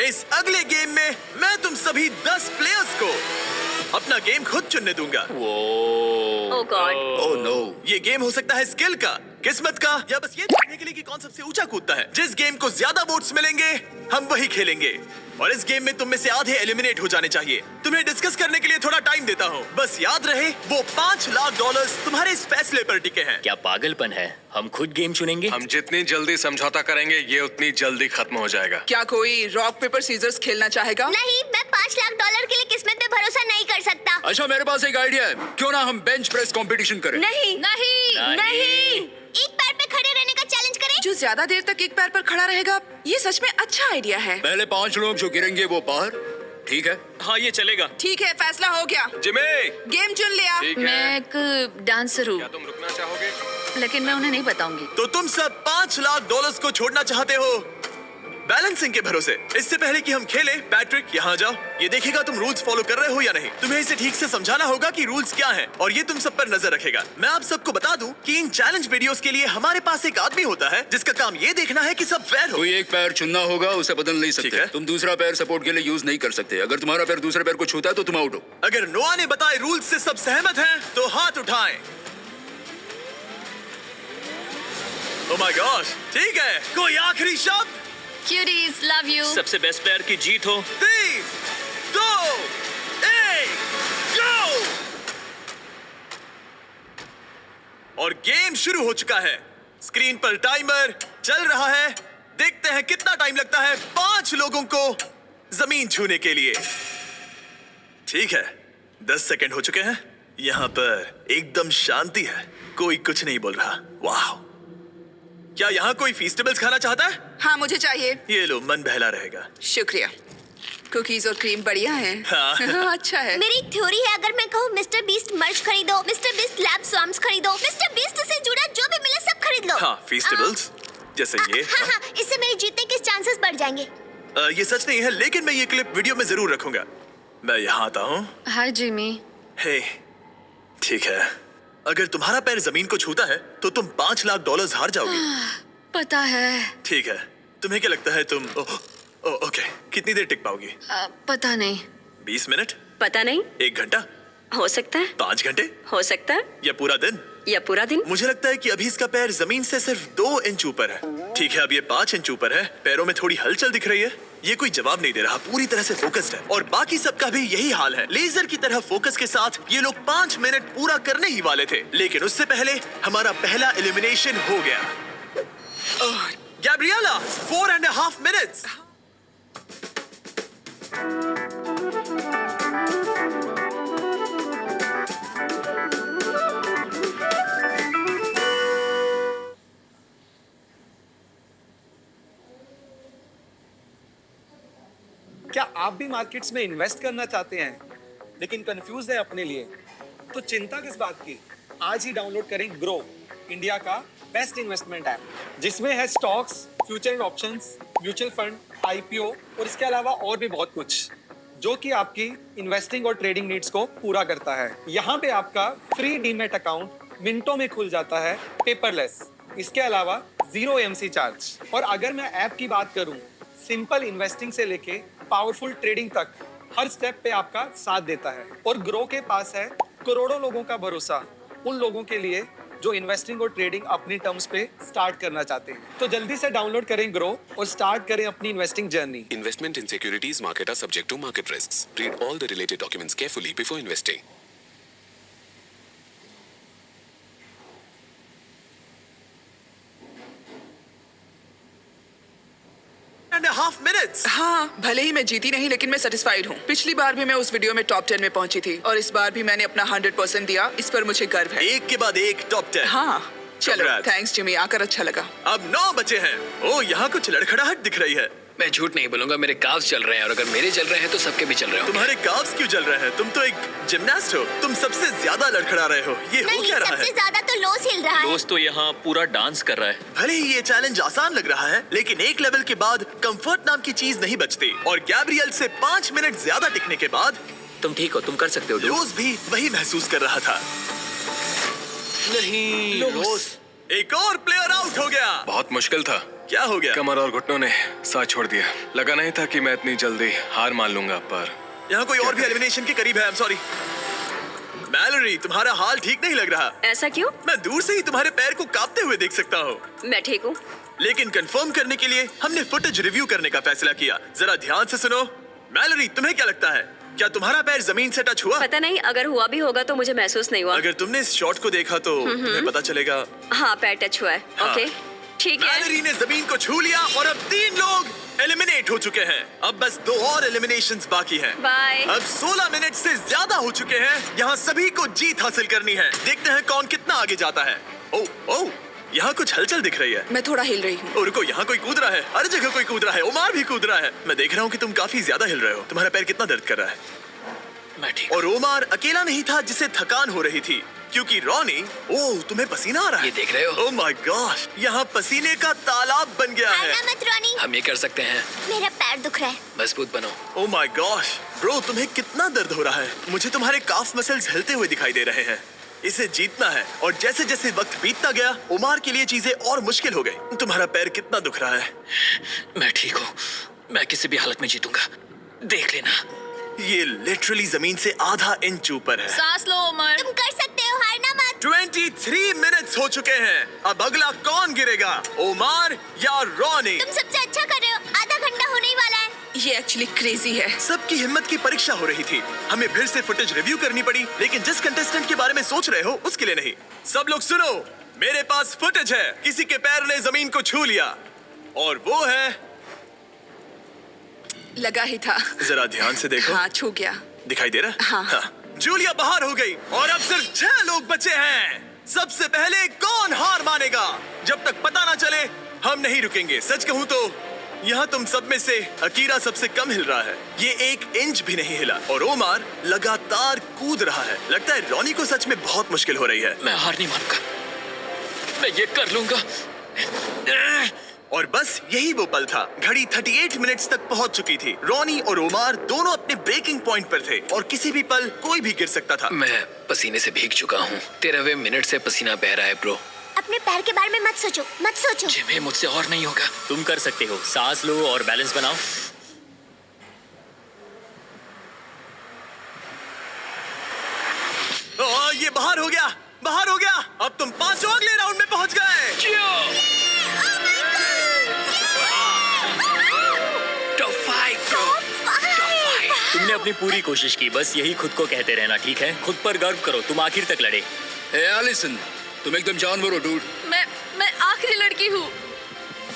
A: इस अगले गेम में मैं तुम सभी 10 प्लेयर्स को अपना गेम खुद चुनने दूंगा।
D: Oh God.
A: Oh no. ये गेम हो सकता है स्किल का, किस्मत का, या बस ये देखने के लिए कि कौन सबसे ऊंचा कूदता है। जिस गेम को ज्यादा वोट्स मिलेंगे हम वही खेलेंगे और इस गेम में तुम में से आधे एलिमिनेट हो जाने चाहिए। तुम्हें डिस्कस करने के लिए थोड़ा टाइम देता हूँ। बस याद रहे वो 5 लाख डॉलर्स तुम्हारे इस फैसले पर टिके हैं।
E: क्या पागलपन है? हम खुद गेम चुनेंगे।
I: हम जितनी जल्दी समझौता करेंगे ये उतनी जल्दी खत्म हो जाएगा।
M: क्या कोई रॉक पेपर सीजर्स खेलना चाहेगा?
H: नहीं, मैं 5 लाख डॉलर के लिए किस्मत पे भरोसा नहीं कर सकता।
B: अच्छा, मेरे पास एक आइडिया है, क्यों ना हम बेंच प्रेस कंपटीशन करें?
D: नहीं नहीं नहीं।
H: एक पैर पे खड़े रहने का चैलेंज करें।
M: जो ज्यादा देर तक एक पैर पर खड़ा रहेगा, ये सच में अच्छा आइडिया है।
B: पहले 5 लोग जो गिरेंगे वो बाहर, ठीक है?
E: हाँ, ये चलेगा।
M: ठीक है, फैसला हो गया।
I: जिमी,
M: गेम चुन लिया।
D: मैं एक डांसर हूँ,
I: क्या तुम रुकना चाहोगे?
D: लेकिन मैं उन्हें नहीं बताऊंगी।
A: तो तुम सब 5 लाख डॉलर्स को छोड़ना चाहते हो बैलेंसिंग के भरोसे। इससे पहले कि हम खेले, पैट्रिक यहाँ जाओ, ये देखेगा तुम रूल्स फॉलो कर रहे हो या नहीं। तुम्हें इसे ठीक से समझाना होगा कि रूल्स क्या हैं और ये तुम सब पर नजर रखेगा। मैं आप सबको बता दूं कि इन चैलेंज वीडियोस के लिए हमारे पास एक आदमी होता है जिसका काम ये देखना है कि सब फेयर हो।
B: कोई एक पैर चुनना होगा, उसे बदल नहीं
A: ठीक
B: सकते।
A: है।
B: तुम दूसरा पैर सपोर्ट के लिए यूज नहीं कर सकते। अगर तुम्हारा पैर दूसरे पैर को छूता है तो तुम आउट हो।
A: अगर नोआ ने बताए रूल्स से सब सहमत हैं तो हाथ उठाएं। ओह माय गॉश, ठीक है, कोई आखिरी शब्द?
D: Cuties, love you.
E: सबसे बेस्ट प्लेयर की जीत हो।
A: 3, 2, 1, गो! और गेम शुरू हो चुका है। स्क्रीन पर टाइमर चल रहा है। देखते हैं कितना टाइम लगता है 5 लोगों को जमीन छूने के लिए। ठीक है, 10 सेकंड हो चुके हैं। यहाँ पर एकदम शांति है, कोई कुछ नहीं बोल रहा। वाह, क्या यहाँ कोई फीस्टेबल्स खाना चाहता है?
M: हाँ, मुझे चाहिए।
A: ये लो, मन बहला रहेगा।
M: शुक्रिया। कुकीज और क्रीम बढ़िया है।
A: हाँ।
M: अच्छा है।
H: मेरी थ्योरी है, अगर मैं कहूँ मिस्टर बीस्ट मर्च खरीदो, मिस्टर बीस्ट लैब स्वाम्स खरीदो, मिस्टर बीस्ट से जुड़ा जो भी मिले सब खरीद लो।
A: हाँ, फीस्टेबल्स जैसे ये।
H: हाँ, इससे मेरे जीतने के चांसेस बढ़ जाएंगे।
A: ये सच नहीं है, लेकिन मैं ये क्लिप वीडियो में जरूर रखूंगा। मैं यहाँ आता हूँ।
D: हाय जिमी।
A: हे, ठीक है, अगर तुम्हारा पैर जमीन को छूता है तो तुम 5 लाख डॉलर्स हार जाओगे।
D: पता है।
A: ठीक है, तुम्हें क्या लगता है तुम ओके, कितनी देर टिक पाओगी?
D: पता नहीं।
A: 20 मिनट?
D: पता नहीं।
A: 1 घंटा?
D: हो सकता है।
A: 5 घंटे?
D: हो सकता है।
A: या पूरा दिन?
D: या पूरा दिन।
A: मुझे लगता है कि अभी इसका पैर जमीन से सिर्फ 2 इंच ऊपर है। ठीक है, अब ये 5 इंच ऊपर है। पैरों में थोड़ी हलचल दिख रही है। ये कोई जवाब नहीं दे रहा, पूरी तरह से फोकस्ड है। और बाकी सबका भी यही हाल है। लेजर की तरह फोकस के साथ ये लोग 5 मिनट पूरा करने ही वाले थे, लेकिन उससे पहले हमारा पहला एलिमिनेशन हो गया। Gabriela, 4.5 minutes.
O: क्या आप भी मार्केट्स में इन्वेस्ट करना चाहते हैं लेकिन कंफ्यूज है अपने लिए? तो चिंता किस बात की, आज ही डाउनलोड करें ग्रो, इंडिया का बेस्ट इन्वेस्टमेंट ऐप, जिसमें है stocks, future and options, mutual fund, IPO और इसके अलावा और भी बहुत कुछ, जो कि आपकी इन्वेस्टिंग और ट्रेडिंग नीड्स को पूरा करता है। यहाँ पे आपका फ्री डीमैट अकाउंट मिनटों में खुल जाता है, पेपरलेस। इसके अलावा 0 एमसी चार्ज। और अगर मैं ऐप की बात करूँ, सिंपल इन्वेस्टिंग से लेके पावरफुल ट्रेडिंग तक हर स्टेप पे आपका साथ देता है। और ग्रो के पास है करोड़ों लोगों का भरोसा, उन लोगों के लिए जो इन्वेस्टिंग और ट्रेडिंग अपनी टर्म्स पे स्टार्ट करना चाहते हैं। तो जल्दी से डाउनलोड करें ग्रो और स्टार्ट करें अपनी investing journey.
P: Investment in securities market are subject to market risks. Read all the related documents carefully before investing.
A: 1.5 minutes.
M: हाँ, भले ही मैं जीती नहीं लेकिन मैं सेटिस्फाइड हूँ। पिछली बार भी मैं उस वीडियो में टॉप 10 में पहुंची थी और इस बार भी मैंने अपना 100% दिया। इस पर मुझे गर्व है।
A: एक के बाद एक टॉप 10।
M: हाँ, चलो,
A: Congrats.
M: थैंक्स जिमी, आकर अच्छा लगा।
A: अब 9 बचे हैं। ओ, यहाँ कुछ लड़खड़ाहट दिख रही है।
C: मैं झूठ नहीं बोलूंगा, मेरे काव्स चल रहे हैं और अगर मेरे चल रहे हैं तो सबके भी चल रहे हैं।
A: तुम्हारे काव्स क्यों चल रहे हैं? तुम तो एक जिमनास्ट हो। तुम सबसे ज्यादा लड़खड़ा रहे हो। ये हो क्या रहा है?
H: सबसे ज्यादा तो लोस हिल रहा है।
B: दोस्त तो यहाँ पूरा डांस कर रहा है।
A: भले ही ये चैलेंज आसान लग रहा है, लेकिन एक लेवल के बाद कंफर्ट नाम की चीज नहीं बचती। और गैब्रियल से 5 मिनट ज्यादा टिकने के बाद
E: तुम ठीक हो, तुम कर सकते हो।
A: रोज भी वही महसूस कर रहा था। नहीं, रोज एक और प्लेयर आउट हो गया।
I: बहुत मुश्किल था।
A: क्या हो गया?
I: कमर और घुटनों ने साथ छोड़ दिया। लगा नहीं था कि मैं इतनी जल्दी हार मान लूंगा, पर
A: यहाँ कोई और भी एलिमिनेशन के करीब है। I'm sorry। मैलोरी, तुम्हारा हाल ठीक नहीं लग रहा।
D: ऐसा क्यों?
A: मैं दूर से ही तुम्हारे पैर को कांपते हुए देख सकता हूँ।
D: मैं ठीक हूँ।
A: लेकिन कंफर्म करने के लिए हमने फुटेज रिव्यू करने का फैसला किया। जरा ध्यान से सुनो। मैलोरी, तुम्हें क्या लगता है, क्या तुम्हारा पैर जमीन से टच हुआ?
D: पता नहीं, अगर हुआ भी होगा तो मुझे महसूस नहीं हुआ।
A: अगर तुमने इस शॉट को देखा तो तुम्हें पता चलेगा।
D: हाँ, पैर टच हुआ है।
A: हाँ।
D: ओके, ठीक है।
A: मैलोरी ने जमीन को छू लिया और अब 3 लोग एलिमिनेट हो चुके हैं। अब बस 2 और एलिमिनेशंस बाकी हैं।
D: बाय।
A: अब 16 मिनट से ज्यादा हो चुके हैं। यहाँ सभी को जीत हासिल करनी है। देखते हैं कौन कितना आगे जाता है। ओह, यहाँ कुछ हलचल दिख रही है।
M: मैं थोड़ा हिल रही हूँ।
A: रुको, यहाँ कोई कूद रहा है। हर जगह कोई कूद रहा है। ओमार भी कूद रहा है। मैं देख रहा हूँ कि तुम काफी ज्यादा हिल रहे हो। तुम्हारा पैर कितना दर्द कर रहा है?
C: मैं ठीक।
A: और ओमार अकेला नहीं था जिसे थकान हो रही थी, क्योंकि रॉनी, ओह, तुम्हें पसीना आ रहा है।
C: ये देख रहे हो?
A: ओह माय गॉश, यहाँ पसीने का तालाब बन गया है।
H: हारना मत रॉनी।
C: हम ये कर सकते हैं।
H: मेरा पैर दुख रहा है।
C: मजबूत बनो।
A: ओह माय गॉश, ब्रो, तुम्हें कितना दर्द हो रहा है। मुझे तुम्हारे काफ मसल्स हिलते हुए दिखाई दे रहे हैं। इसे जीतना है। और जैसे जैसे वक्त बीतता गया, ओमार के लिए चीजें और मुश्किल हो गई। तुम्हारा पैर कितना दुख रहा है?
C: मैं ठीक हूँ। मैं किसी भी हालत में जीतूंगा, देख लेना।
A: ये लिटरली जमीन से आधा इंच ऊपर है।
G: सांस लो उमर।
H: तुम कर सकते हो, हारना मत।
A: 23 मिनट्स हो चुके हैं। अब अगला कौन गिरेगा, ओमार या रॉनी?
H: तुम सबसे अच्छा कर रहे हो। आधा घंटा होने ही वाला है।
M: ये एक्चुअली क्रेजी है।
A: सबकी हिम्मत की परीक्षा हो रही थी। हमें फिर से फुटेज रिव्यू करनी पड़ी, लेकिन जिस कंटेस्टेंट के बारे में सोच रहे हो उसके लिए नहीं। सब लोग सुनो, मेरे पास फुटेज है। किसी के पैर ने जमीन को छू लिया और वो है,
M: लगा ही था।
A: जरा ध्यान से देखो।
M: हाँ, छू गया।
A: दिखाई दे रहा?
M: हाँ।
A: जूलिया बाहर हो गई और अब सिर्फ 6 लोग बचे हैं। सबसे पहले कौन हार मानेगा? जब तक पता ना चले हम नहीं रुकेंगे। सच कहूँ तो यहाँ तुम सब में से अकीरा सबसे कम हिल रहा है। ये 1 इंच भी नहीं हिला और ओमार लगातार कूद रहा है। लगता है रॉनी को सच में बहुत मुश्किल हो रही है।
C: मैं हार नहीं मानूंगा, मैं ये कर लूंगा।
A: और बस यही वो पल था। घड़ी 38 मिनट्स तक पहुंच चुकी थी। रॉनी और ओमार दोनों अपने ब्रेकिंग पॉइंट पर थे और किसी भी पल कोई भी गिर सकता था।
C: मैं पसीने से भीग चुका हूँ। 13वें मिनट से पसीना बह रहा है ब्रो।
H: अपने पैर के बारे में मत सोचो, मत सोचो।
C: जिमी, मुझसे और नहीं होगा।
E: तुम कर सकते हो। सांस लो और बैलेंस बनाओ।
A: ये बाहर हो गया, बाहर हो गया। अब तुम 5 अगले राउंड में पहुंच गए।
C: Top 5 bro.
E: तुमने अपनी पूरी कोशिश की, बस यही खुद को कहते रहना, ठीक है? खुद पर गर्व करो, तुम आखिर तक लड़े।
B: एलिसन, तुम एकदम जानवर हो डूड।
G: मैं आखिरी लड़की हूँ।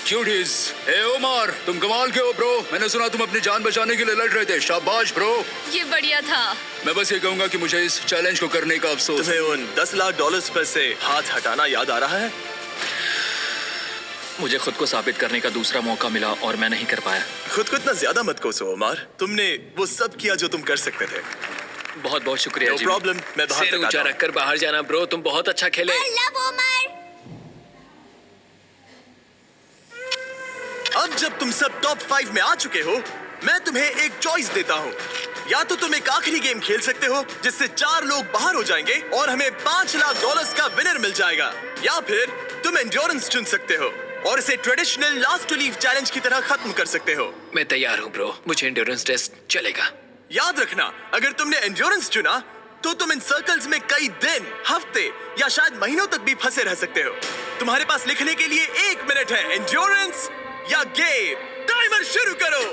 B: क्यूटीज। ए ओमार, तुम कमाल के हो ब्रो। मैंने सुना तुम अपनी जान बचाने के लिए लड़ रहे थे। शाबाश ब्रो।
G: ये बढ़िया था।
B: मैं बस ये कहूंगा कि मुझे इस चैलेंज को करने का अफसोस।
A: तुम्हें उन $10 लाख पर से हाथ हटाना याद आ रहा है?
C: मुझे खुद को साबित करने का दूसरा मौका मिला और मैं नहीं कर पाया।
A: खुद को इतना ज्यादा मत कोसो ओमार। तुमने वो सब किया जो तुम कर सकते थे।
C: बहुत बहुत शुक्रिया।
A: No problem, मैं बाहर
C: सिर
A: तक आता
C: ऊंचा
A: हूं।
C: रखकर बाहर जाना ब्रो। तुम बहुत अच्छा खेले।
H: I love Omar.
A: अब जब तुम सब टॉप 5 में आ चुके हो, मैं तुम्हें एक चॉइस देता हूँ। या तो तुम एक आखिरी गेम खेल सकते हो जिससे 4 लोग बाहर हो जाएंगे और हमें $5 लाख का विनर मिल जाएगा, या फिर तुम एंड्योरेंस चुन सकते हो और इसे traditional last to leave challenge की तरह खत्म कर सकते हो।
C: मैं तैयार हूँ ब्रो, मुझे एंड्योरेंस टेस्ट चलेगा।
A: याद रखना, अगर तुमने एंड्योरेंस चुना तो तुम इन सर्कल्स में कई दिन, हफ्ते या शायद महीनों तक भी फंसे रह सकते हो। तुम्हारे पास लिखने के लिए 1 मिनट है। एंड्योरेंस या गेम? टाइमर शुरू करो।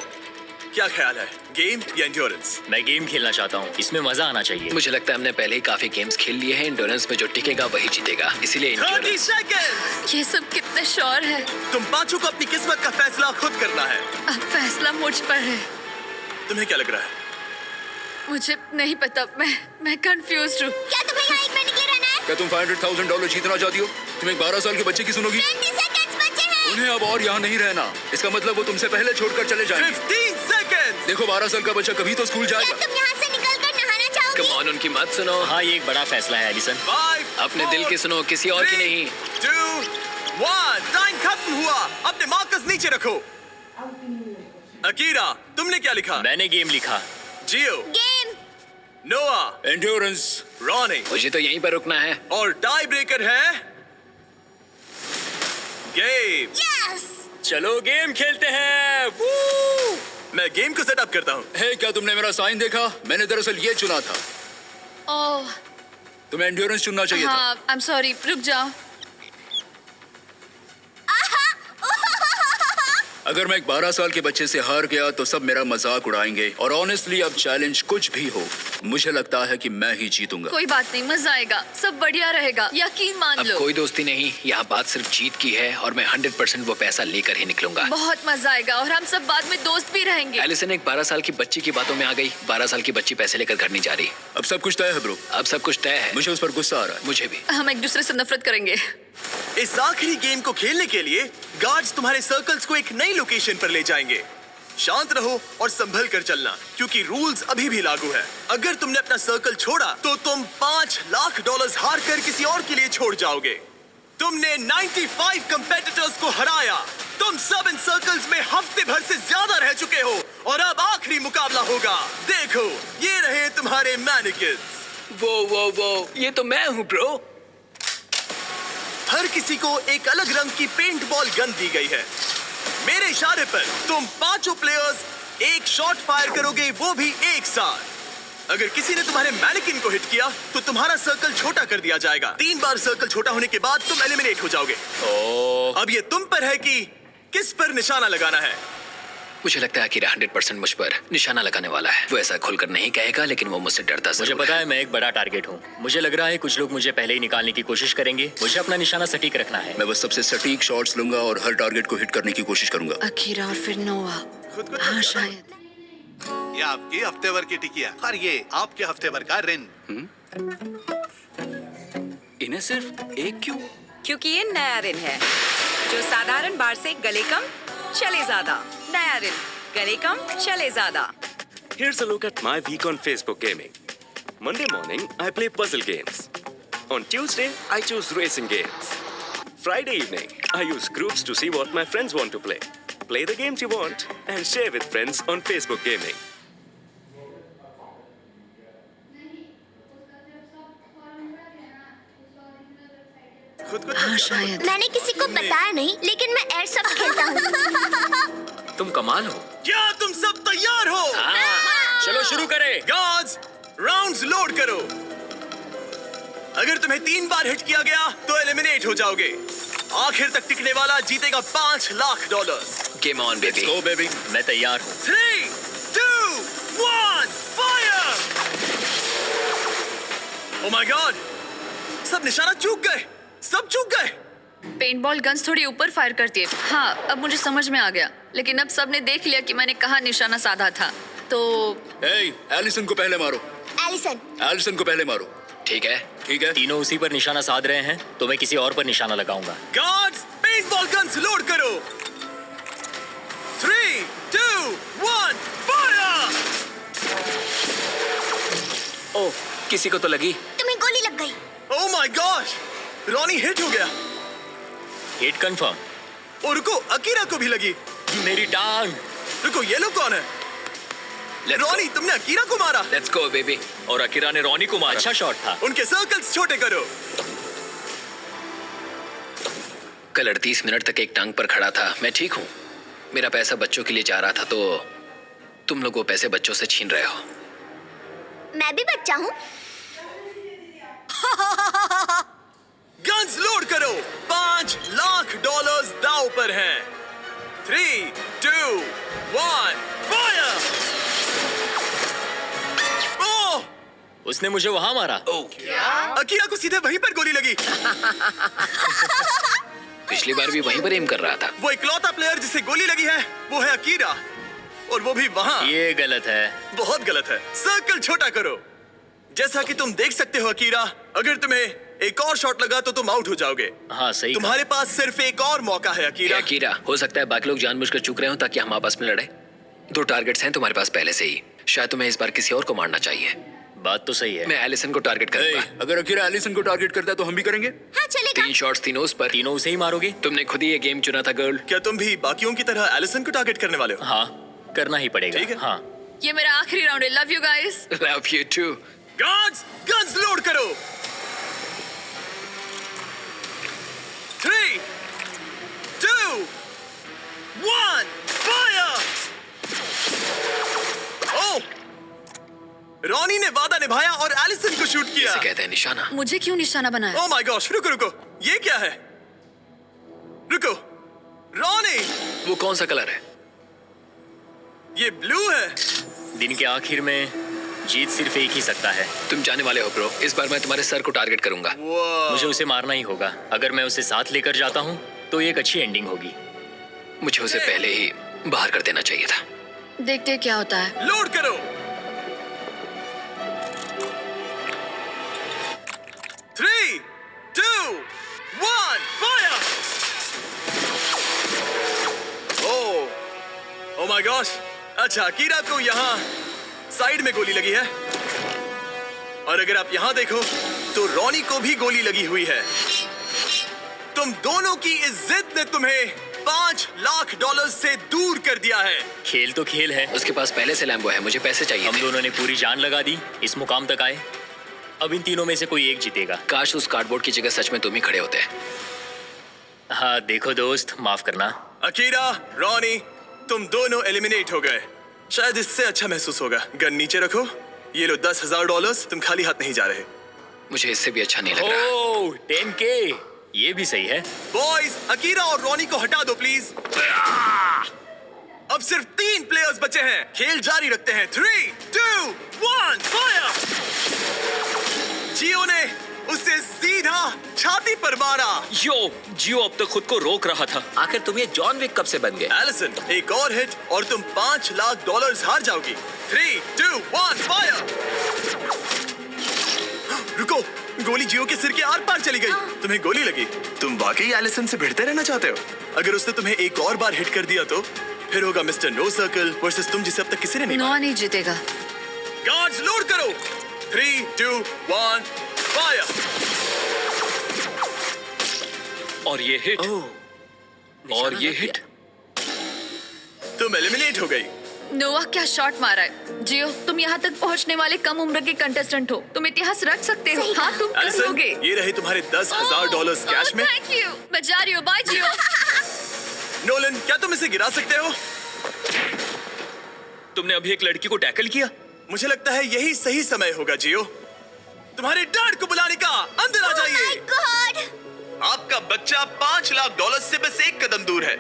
A: क्या ख्याल है, गेम या एंड्योरेंस?
E: मैं गेम खेलना चाहता हूँ, इसमें मजा आना चाहिए।
C: मुझे लगता है हमने पहले ही काफी गेम्स खेल लिए हैं। एंड्योरेंस में जो टिकेगा वही जीतेगा, इसीलिए
A: 30 सेकंड।
D: ये सब कितने श्योर है।
A: तुम पांचों को अपनी किस्मत का फैसला खुद करना है।
D: अब फैसला मुझ पर है।
A: तुम्हें क्या लग रहा है?
D: मुझे नहीं पता, मैं कंफ्यूज हूँ।
H: क्या तुम्हें यहाँ 1 मिनट के लिए रहना है?
B: क्या तुम $500,000 जीतना चाहती हो? तुम एक 12 साल के बच्चे की सुनोगी?
H: 20 सेकंड्स बचे हैं।
B: उन्हें अब और यहाँ नहीं रहना। इसका मतलब वो तुमसे पहले छोड़कर चले जाएंगे।
A: 15 सेकंड्स।
B: देखो 12 साल का बच्चा कभी तो स्कूल
H: क्या
B: जाएगा।
H: तुम यहाँ से निकलकर नहाना चाहोगी?
C: कम ऑन, उनकी मत सुनो।
E: हाँ, ये एक बड़ा फैसला है एलिसन।
A: 5
C: अपने दिल की सुनो, किसी और की नहीं।
A: 2 1 टाइम खत्म हुआ। अपने मार्कर्स नीचे रखो। अकीरा, तुमने क्या लिखा?
E: मैंने गेम लिखा।
A: जियो,
H: गेम।
A: नोआ,
B: एंड्योरेंस,
A: रॉनी,
C: मुझे तो यहीं पर रुकना है।
A: और टाई ब्रेकर है गेम।
H: यस।
E: चलो गेम खेलते हैं।
A: मैं गेम को सेटअप करता हूँ।
B: हे, क्या तुमने मेरा साइन देखा? मैंने दरअसल ये चुना था।
D: ओह
B: तुम्हें एंड्योरेंस चुनना चाहिए था।
D: हाँ, आई एम सॉरी, रुक जाओ।
B: अगर मैं एक 12 साल के बच्चे से हार गया तो सब मेरा मजाक उड़ाएंगे। और ऑनेस्टली अब चैलेंज कुछ भी हो, मुझे लगता है कि मैं ही जीतूंगा।
D: कोई बात नहीं, मजा आएगा, सब बढ़िया रहेगा, यकीन मान
C: अब
D: लो।
C: कोई दोस्ती नहीं, यहाँ बात सिर्फ जीत की है और मैं 100% वो पैसा लेकर ही निकलूंगा।
D: बहुत मजा आएगा और हम सब बाद में दोस्त भी रहेंगे।
C: एलिसन एक 12 साल की बच्ची की बातों में आ गई। 12 साल की बच्ची पैसे लेकर घर नहीं जा रही।
B: अब सब कुछ तय है ब्रो।
C: अब सब कुछ तय है।
B: मुझे उस पर गुस्सा आ रहा है।
C: मुझे भी।
D: हम एक दूसरे से नफरत करेंगे।
A: इस आखिरी गेम को खेलने के लिए गार्ड्स तुम्हारे सर्कल्स को एक नई लोकेशन पर ले जाएंगे। शांत रहो और संभल कर चलना, क्योंकि रूल्स अभी भी लागू है। अगर तुमने अपना सर्कल छोड़ा तो तुम $5 लाख हार कर किसी और के लिए छोड़ जाओगे। तुमने 95 कंपेटिटर्स को हराया। तुम सब इन सर्कल्स में हफ्ते भर से ज्यादा रह चुके हो और अब आखिरी मुकाबला होगा। देखो, ये रहे तुम्हारे मैनिकिन्स।
C: वो ये तो मैं हूँ ब्रो।
A: हर किसी को एक अलग रंग की पेंट बॉल गन दी गई है। मेरे इशारे पर तुम पांचों प्लेयर्स एक शॉट फायर करोगे, वो भी एक साथ। अगर किसी ने तुम्हारे मैनिकिन को हिट किया तो तुम्हारा सर्कल छोटा कर दिया जाएगा। 3 बार सर्कल छोटा होने के बाद तुम एलिमिनेट हो जाओगे। अब ये तुम पर है कि किस पर निशाना लगाना है।
C: मुझे लगता है कि 100% मुझ पर निशाना लगाने वाला है। वो ऐसा खुलकर नहीं कहेगा, लेकिन वो मुझसे डरता
E: मुझे
C: जरूर
E: पता है मैं एक बड़ा टारगेट हूँ। मुझे लग रहा है कुछ लोग मुझे पहले ही निकालने की कोशिश करेंगे। मुझे अपना निशाना सटीक रखना है।
B: मैं बस सबसे सटीक शॉट्स लूंगा और हर टारगेट को हिट करने की कोशिश करूंगा।
D: अकीरा और फिर नोआ। हाँ शायद।
K: ये आपकी हफ्ते भर की टिकिया और ये आपके हफ्ते भर का रिन।
N: इन्हें सिर्फ एक क्यों?
P: क्योंकि ये नया रिन है जो साधारण बार से गले कम चले ज्यादा। नया रिन, गले कम चले ज्यादा।
Q: Here's a look at my week on Facebook gaming. Monday morning, I play puzzle games. On Tuesday, I choose racing games. Friday evening, I use groups to see what my friends want to play. Play the games you want and share with friends on Facebook gaming.
D: हाँ शायद।
H: मैंने किसी को बताया नहीं, लेकिन मैं airsoft खेलता हूँ।
J: तुम कमाल हो।
A: क्या तुम सब तैयार हो?
E: चलो शुरू करें।
A: गार्ड्स, राउंड्स लोड करो। अगर तुम्हें 3 बार हिट किया गया तो एलिमिनेट हो जाओगे। आखिर तक टिकने वाला जीतेगा $5 lakh.
C: Game on baby.
B: Go baby.
E: मैं तैयार हूँ।
A: 3 2 1 फायर। ओह माय गॉड, सब निशाना चूक गए। सब चूक गए।
D: पेंटबॉल गन्स थोड़ी ऊपर फायर करती है। हाँ, अब मुझे समझ में आ गया, लेकिन अब सबने देख लिया कि मैंने कहाँ निशाना साधा था। तो
B: एलिसन को पहले मारो। एलिसन को पहले मारो।
C: ठीक है।
B: ठीक है।
E: तीनों उसी पर निशाना साध रहे हैं तो मैं किसी और पर निशाना लगाऊंगा।
A: गार्ड्स, पेंटबॉल गन्स लोड करो। 3 2 1 फायर।
J: ओह, किसी को तो लगी।
H: तुम्हें गोली लग गई।
A: Oh my gosh, Ronnie hit हो गया।
E: Hit confirm.
A: और रुको, अकीरा को भी लगी।
E: मेरी टांग।
A: रुको, ये लोग कौन है? रॉनी, तुमने अकीरा को मारा।
C: Let's go baby.
E: और अकीरा ने रॉनी को मारा। अच्छा शॉट था।
A: उनके सर्कल्स छोटे करो।
C: कल 38 मिनट तक एक टांग पर खड़ा था। मैं ठीक हूँ। मेरा पैसा बच्चों के लिए जा रहा था, तो तुम लोग वो पैसे बच्चों से छीन रहे हो।
H: मैं भी बच्चा हूँ।
A: गन्स लोड करो। $5 लाख दांव पर हैं। 3 2 1 फायर। ओह,
E: उसने मुझे वहां मारा।
A: अकीरा को सीधे वहीं पर गोली लगी।
C: पिछली बार भी वहीं पर एम कर रहा था।
A: वो इकलौता प्लेयर जिसे गोली लगी है वो है अकीरा, और वो भी वहाँ।
E: ये गलत है।
A: बहुत गलत है। सर्कल छोटा करो। जैसा कि तुम देख सकते हो अकीरा, अगर तुम्हें एक और शॉट लगा तो तुम आउट हो जाओगे।
E: हाँ सही।
A: तुम्हारे पास सिर्फ एक और मौका है अकीरा।
C: अकीरा, हो सकता है बाकी लोग जानबूझकर चूक रहे हो ताकि हम आपस में लड़े। 2 टारगेट्स हैं तुम्हारे पास पहले से ही, शायद तुम्हें इस बार किसी और को मारना चाहिए।
E: बात तो सही है।
C: मैं एलिसन को टारगेट करूंगा।
B: अगर अकीरा एलिसन को टारगेट करता है तो हम भी करेंगे।
H: हाँ चलेगा।
C: 3 शॉट्स तीनों उस पर।
E: तीनों उसे ही मारोगे?
C: तुमने खुद ही ये गेम चुना था गर्ल।
A: क्या तुम भी बाकियों की तरह एलिसन को टारगेट करने वाले हो?
E: हाँ, करना ही पड़ेगा।
A: ठीक है।
E: हाँ।
D: ये मेरा आखिरी राउंड है। Love you guys.
C: Love you too.
A: Guards, guns load करो। 3, 2, 1, फायर! ओह! रॉनी ने वादा निभाया और एलिसन को शूट किया।
C: इसे कहते हैं निशाना।
D: मुझे क्यों निशाना बनाया?
A: ओह माय गॉश, रुको रुको, ये क्या है? रुको, रॉनी!
C: वो कौन सा कलर है?
A: ये ब्लू है।
E: दिन के आखिर में जीत सिर्फ एक ही सकता है।
C: तुम जाने वाले हो ब्रो। इस बार मैं तुम्हारे सर को टारगेट करूंगा।
E: मुझे उसे मारना ही होगा। अगर मैं उसे साथ लेकर जाता हूँ तो एक अच्छी एंडिंग होगी।
C: मुझे उसे पहले ही बाहर कर देना चाहिए था।
D: देखते क्या होता है।
A: लोड करो। 3, 2, 1, फायर! Oh my gosh. अच्छा, अकीरा को यहाँ साइड में गोली लगी है, और अगर आप यहाँ देखो तो रॉनी को भी गोली लगी हुई है। तुम दोनों की इस जिद ने तुम्हें $5 लाख से दूर कर दिया है।
E: खेल तो खेल है।
C: उसके पास पहले से लैम्बो है, मुझे पैसे चाहिए।
E: हम दोनों ने पूरी जान लगा दी, इस मुकाम तक आए। अब इन तीनों में से कोई एक जीतेगा।
C: काश उस कार्डबोर्ड की जगह सच में तुम ही खड़े होते।
E: हाँ देखो दोस्त, माफ करना।
A: अकीरा, रॉनी, तुम दोनों एलिमिनेट हो गए। शायद इससे अच्छा महसूस होगा। गन नीचे रखो। ये लो $10,000। तुम खाली हाथ नहीं जा रहे।
C: मुझे इससे भी अच्छा नहीं लग रहा।
E: ओह, 10K, ये भी सही है।
A: बॉयज, अकीरा और रॉनी को हटा दो प्लीज। अब सिर्फ 3 प्लेयर्स बचे हैं। खेल जारी रखते हैं। 3, 2, 1, फायर! जियो ने उसे सीधा छाती पर मारा।
J: जियो अब तक खुद को रोक रहा था। आखिर तुम ये जॉन विक कब से बन गए?
A: एलिसन, एक और हिट और तुम $5 लाख हार जाओगी। 3, 2, 1, फायर! रुको, गोली जियो के सिर के आर पार चली गई। तुम्हें गोली लगी। तुम वाकई एलिसन से भिड़ते रहना चाहते हो? अगर उसने तुम्हें एक और बार हिट कर दिया तो फिर होगा मिस्टर नो सर्कल वर्सेस तुम, जिसे अब तक किसी ने नहीं
D: नो नहीं जीतेगा।
A: गार्ड्स लोड करो। 3, 2, 1, फायर!
J: और ये हिट। और ये हिट।
A: तुम एलिमिनेट हो गई।
D: नोवा क्या शॉट मारा है। जियो, तुम यहाँ तक पहुँचने वाले कम उम्र के कंटेस्टेंट हो। तुम इतिहास रख सकते हो। हाँ, तुम कर
A: एलिसन,
D: लोगे।
A: ये रहे तुम्हारे $10,000 कैश में।
D: Thank you. मैं जा रही हूँ। बाय जियो।
A: नोलन, क्या तुम इसे गिरा सकते हो?
B: तुमने अभी एक लड़की को टैकल किया।
A: मुझे लगता है यही सही समय होगा जियो। तुम्हारे डैड को बुलाने का। अंदर आ जाइए। आपका बच्चा $5 लाख से बस एक कदम दूर है।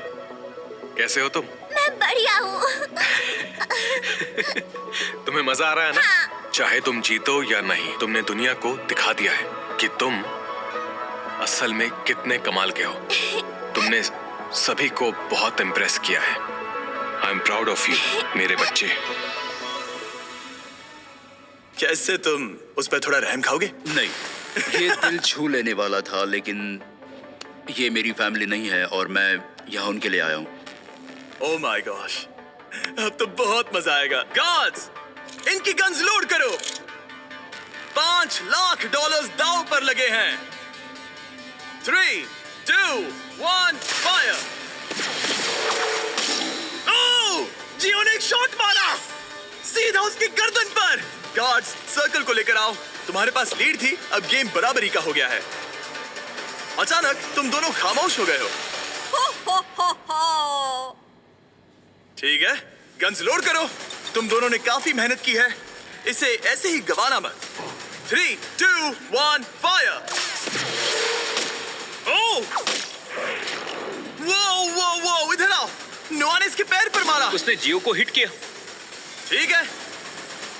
I: कैसे हो तुम?
H: मैं बढ़िया हूँ।
I: तुम्हें मजा आ रहा है ना?
H: हाँ।
I: चाहे तुम जीतो या नहीं, तुमने दुनिया को दिखा दिया है कि तुम असल में कितने कमाल के हो। तुमने सभी को बहुत इम्प्रेस किया है। I am proud of you मेरे बच्चे।
A: कैसे तुम उस पर थोड़ा रहम खाओगे?
R: नहीं, ये दिल छू लेने वाला था, लेकिन ये मेरी फैमिली नहीं है और मैं यहाँ उनके लिए आया हूँ।
A: ओह माय गॉश, अब तो बहुत मजा आएगा। गार्ड्स, इनकी गन्स लोड करो। $5 लाख दांव पर लगे हैं। 3, 2, 1, फायर! ओह, जियो ने एक शॉट मारा सीधा उसकी गर्दन पर। गार्ड्स, सर्कल को लेकर आओ। तुम्हारे पास लीड थी, अब गेम बराबरी का हो गया है। अचानक तुम दोनों खामोश हो गए हो। ठीक है, गन्स लोड करो। तुम दोनों ने काफी मेहनत की है, इसे ऐसे ही गवाना मत। 3, 2, 1, फायर! ओह! वो, इधर आओ। नोआ ने इसके पैर पर मारा।
J: उसने जियो को हिट किया।
A: ठीक है,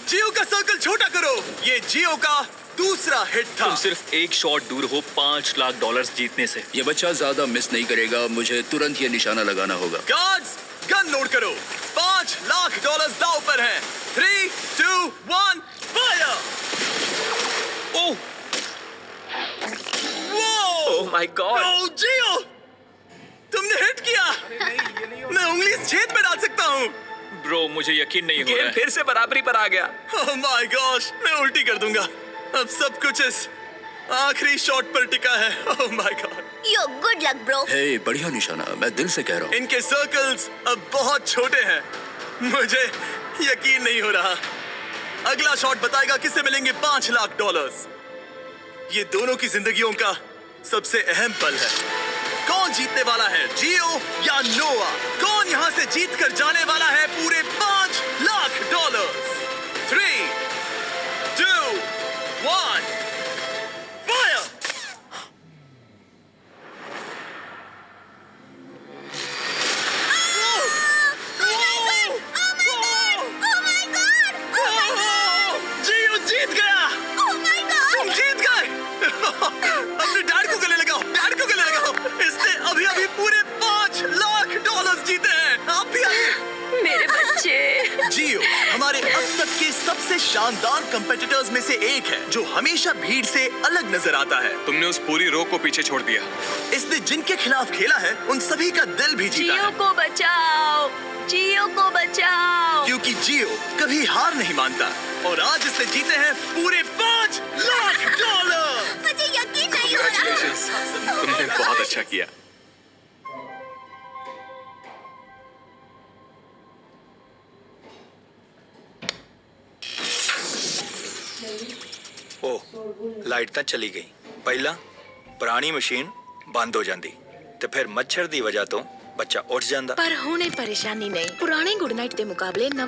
A: जियो का सर्कल छोटा करो। ये जियो का दूसरा हिट था।
B: तुम सिर्फ एक शॉट दूर हो $5 लाख जीतने से।
R: ये बच्चा ज्यादा मिस नहीं करेगा, मुझे तुरंत ये निशाना लगाना होगा।
A: गार्ड्स, गन लोड करो। $5 लाख दांव पर हैं। 3, 2, 1, fire!
B: Oh
A: oh
J: my god!
A: Oh जियो, तुमने हिट किया। मैं उंगली इस छेद में डाल सकता हूँ।
B: ब्रो, मुझे यकीन नहीं हो रहा
J: गेम
B: है।
J: फिर से बराबरी पर आ गया।
A: ओह माय गॉश, मैं उल्टी कर दूंगा। अब सब कुछ इस आखिरी शॉट पर टिका है। Oh my god.
H: Yo good luck bro.
R: Hey, बढ़िया निशाना, मैं दिल से कह रहा हूँ।
A: इनके सर्कल्स अब बहुत छोटे हैं। मुझे यकीन नहीं हो रहा। अगला शॉट बताएगा किसे मिलेंगे $5 लाख। ये दोनों की जिंदगियों का सबसे अहम पल है। कौन जीतने वाला है, जियो या नोआ? कौन यहाँ से जीत कर जाने वाला है पूरे $5 लाख? 3, 2, 1, फायर! जियो जीत गया। तुम जीत गए। अपने डैड को गले लगाओ, डैड को गले लगाओ। इसने अभी अभी पूरे $5 लाख जीते हैं। आप भी आइए।
D: मेरे बच्चे।
A: जियो हमारे अब तक के सबसे शानदार कंपेटिटर्स में से एक है, जो हमेशा भीड़ से अलग नजर आता है।
I: तुमने उस पूरी रो को पीछे छोड़ दिया।
A: इसने जिनके खिलाफ खेला है उन सभी का दिल भी जीता
D: जियो
A: है।
D: को बचाओ, जियो को बचाओ।
A: क्योंकि जियो कभी हार नहीं मानता और आज इसने जीते हैं पूरे $5 लाख।
H: मुझे यकीन नहीं हो रहा।
I: Congratulations, तुमने बहुत अच्छा किया।
F: ਉਹ ਲਾਈਟ ਤਾਂ ਚਲੀ ਗਈ। ਪਹਿਲਾਂ ਪੁਰਾਣੀ ਮਸ਼ੀਨ ਬੰਦ ਹੋ ਜਾਂਦੀ ਤੇ ਫਿਰ ਮੱਛਰ ਦੀ ਵਜ੍ਹਾ ਤੋਂ ਬੱਚਾ ਉੱਠ ਜਾਂਦਾ।
G: ਪਰ ਹੁਣ ਇਹ ਪਰੇਸ਼ਾਨੀ ਨਹੀਂ। ਪੁਰਾਣੇ ਗੁੱਡ ਨਾਈਟ ਦੇ ਮੁਕਾਬਲੇ ਨਵਾਂ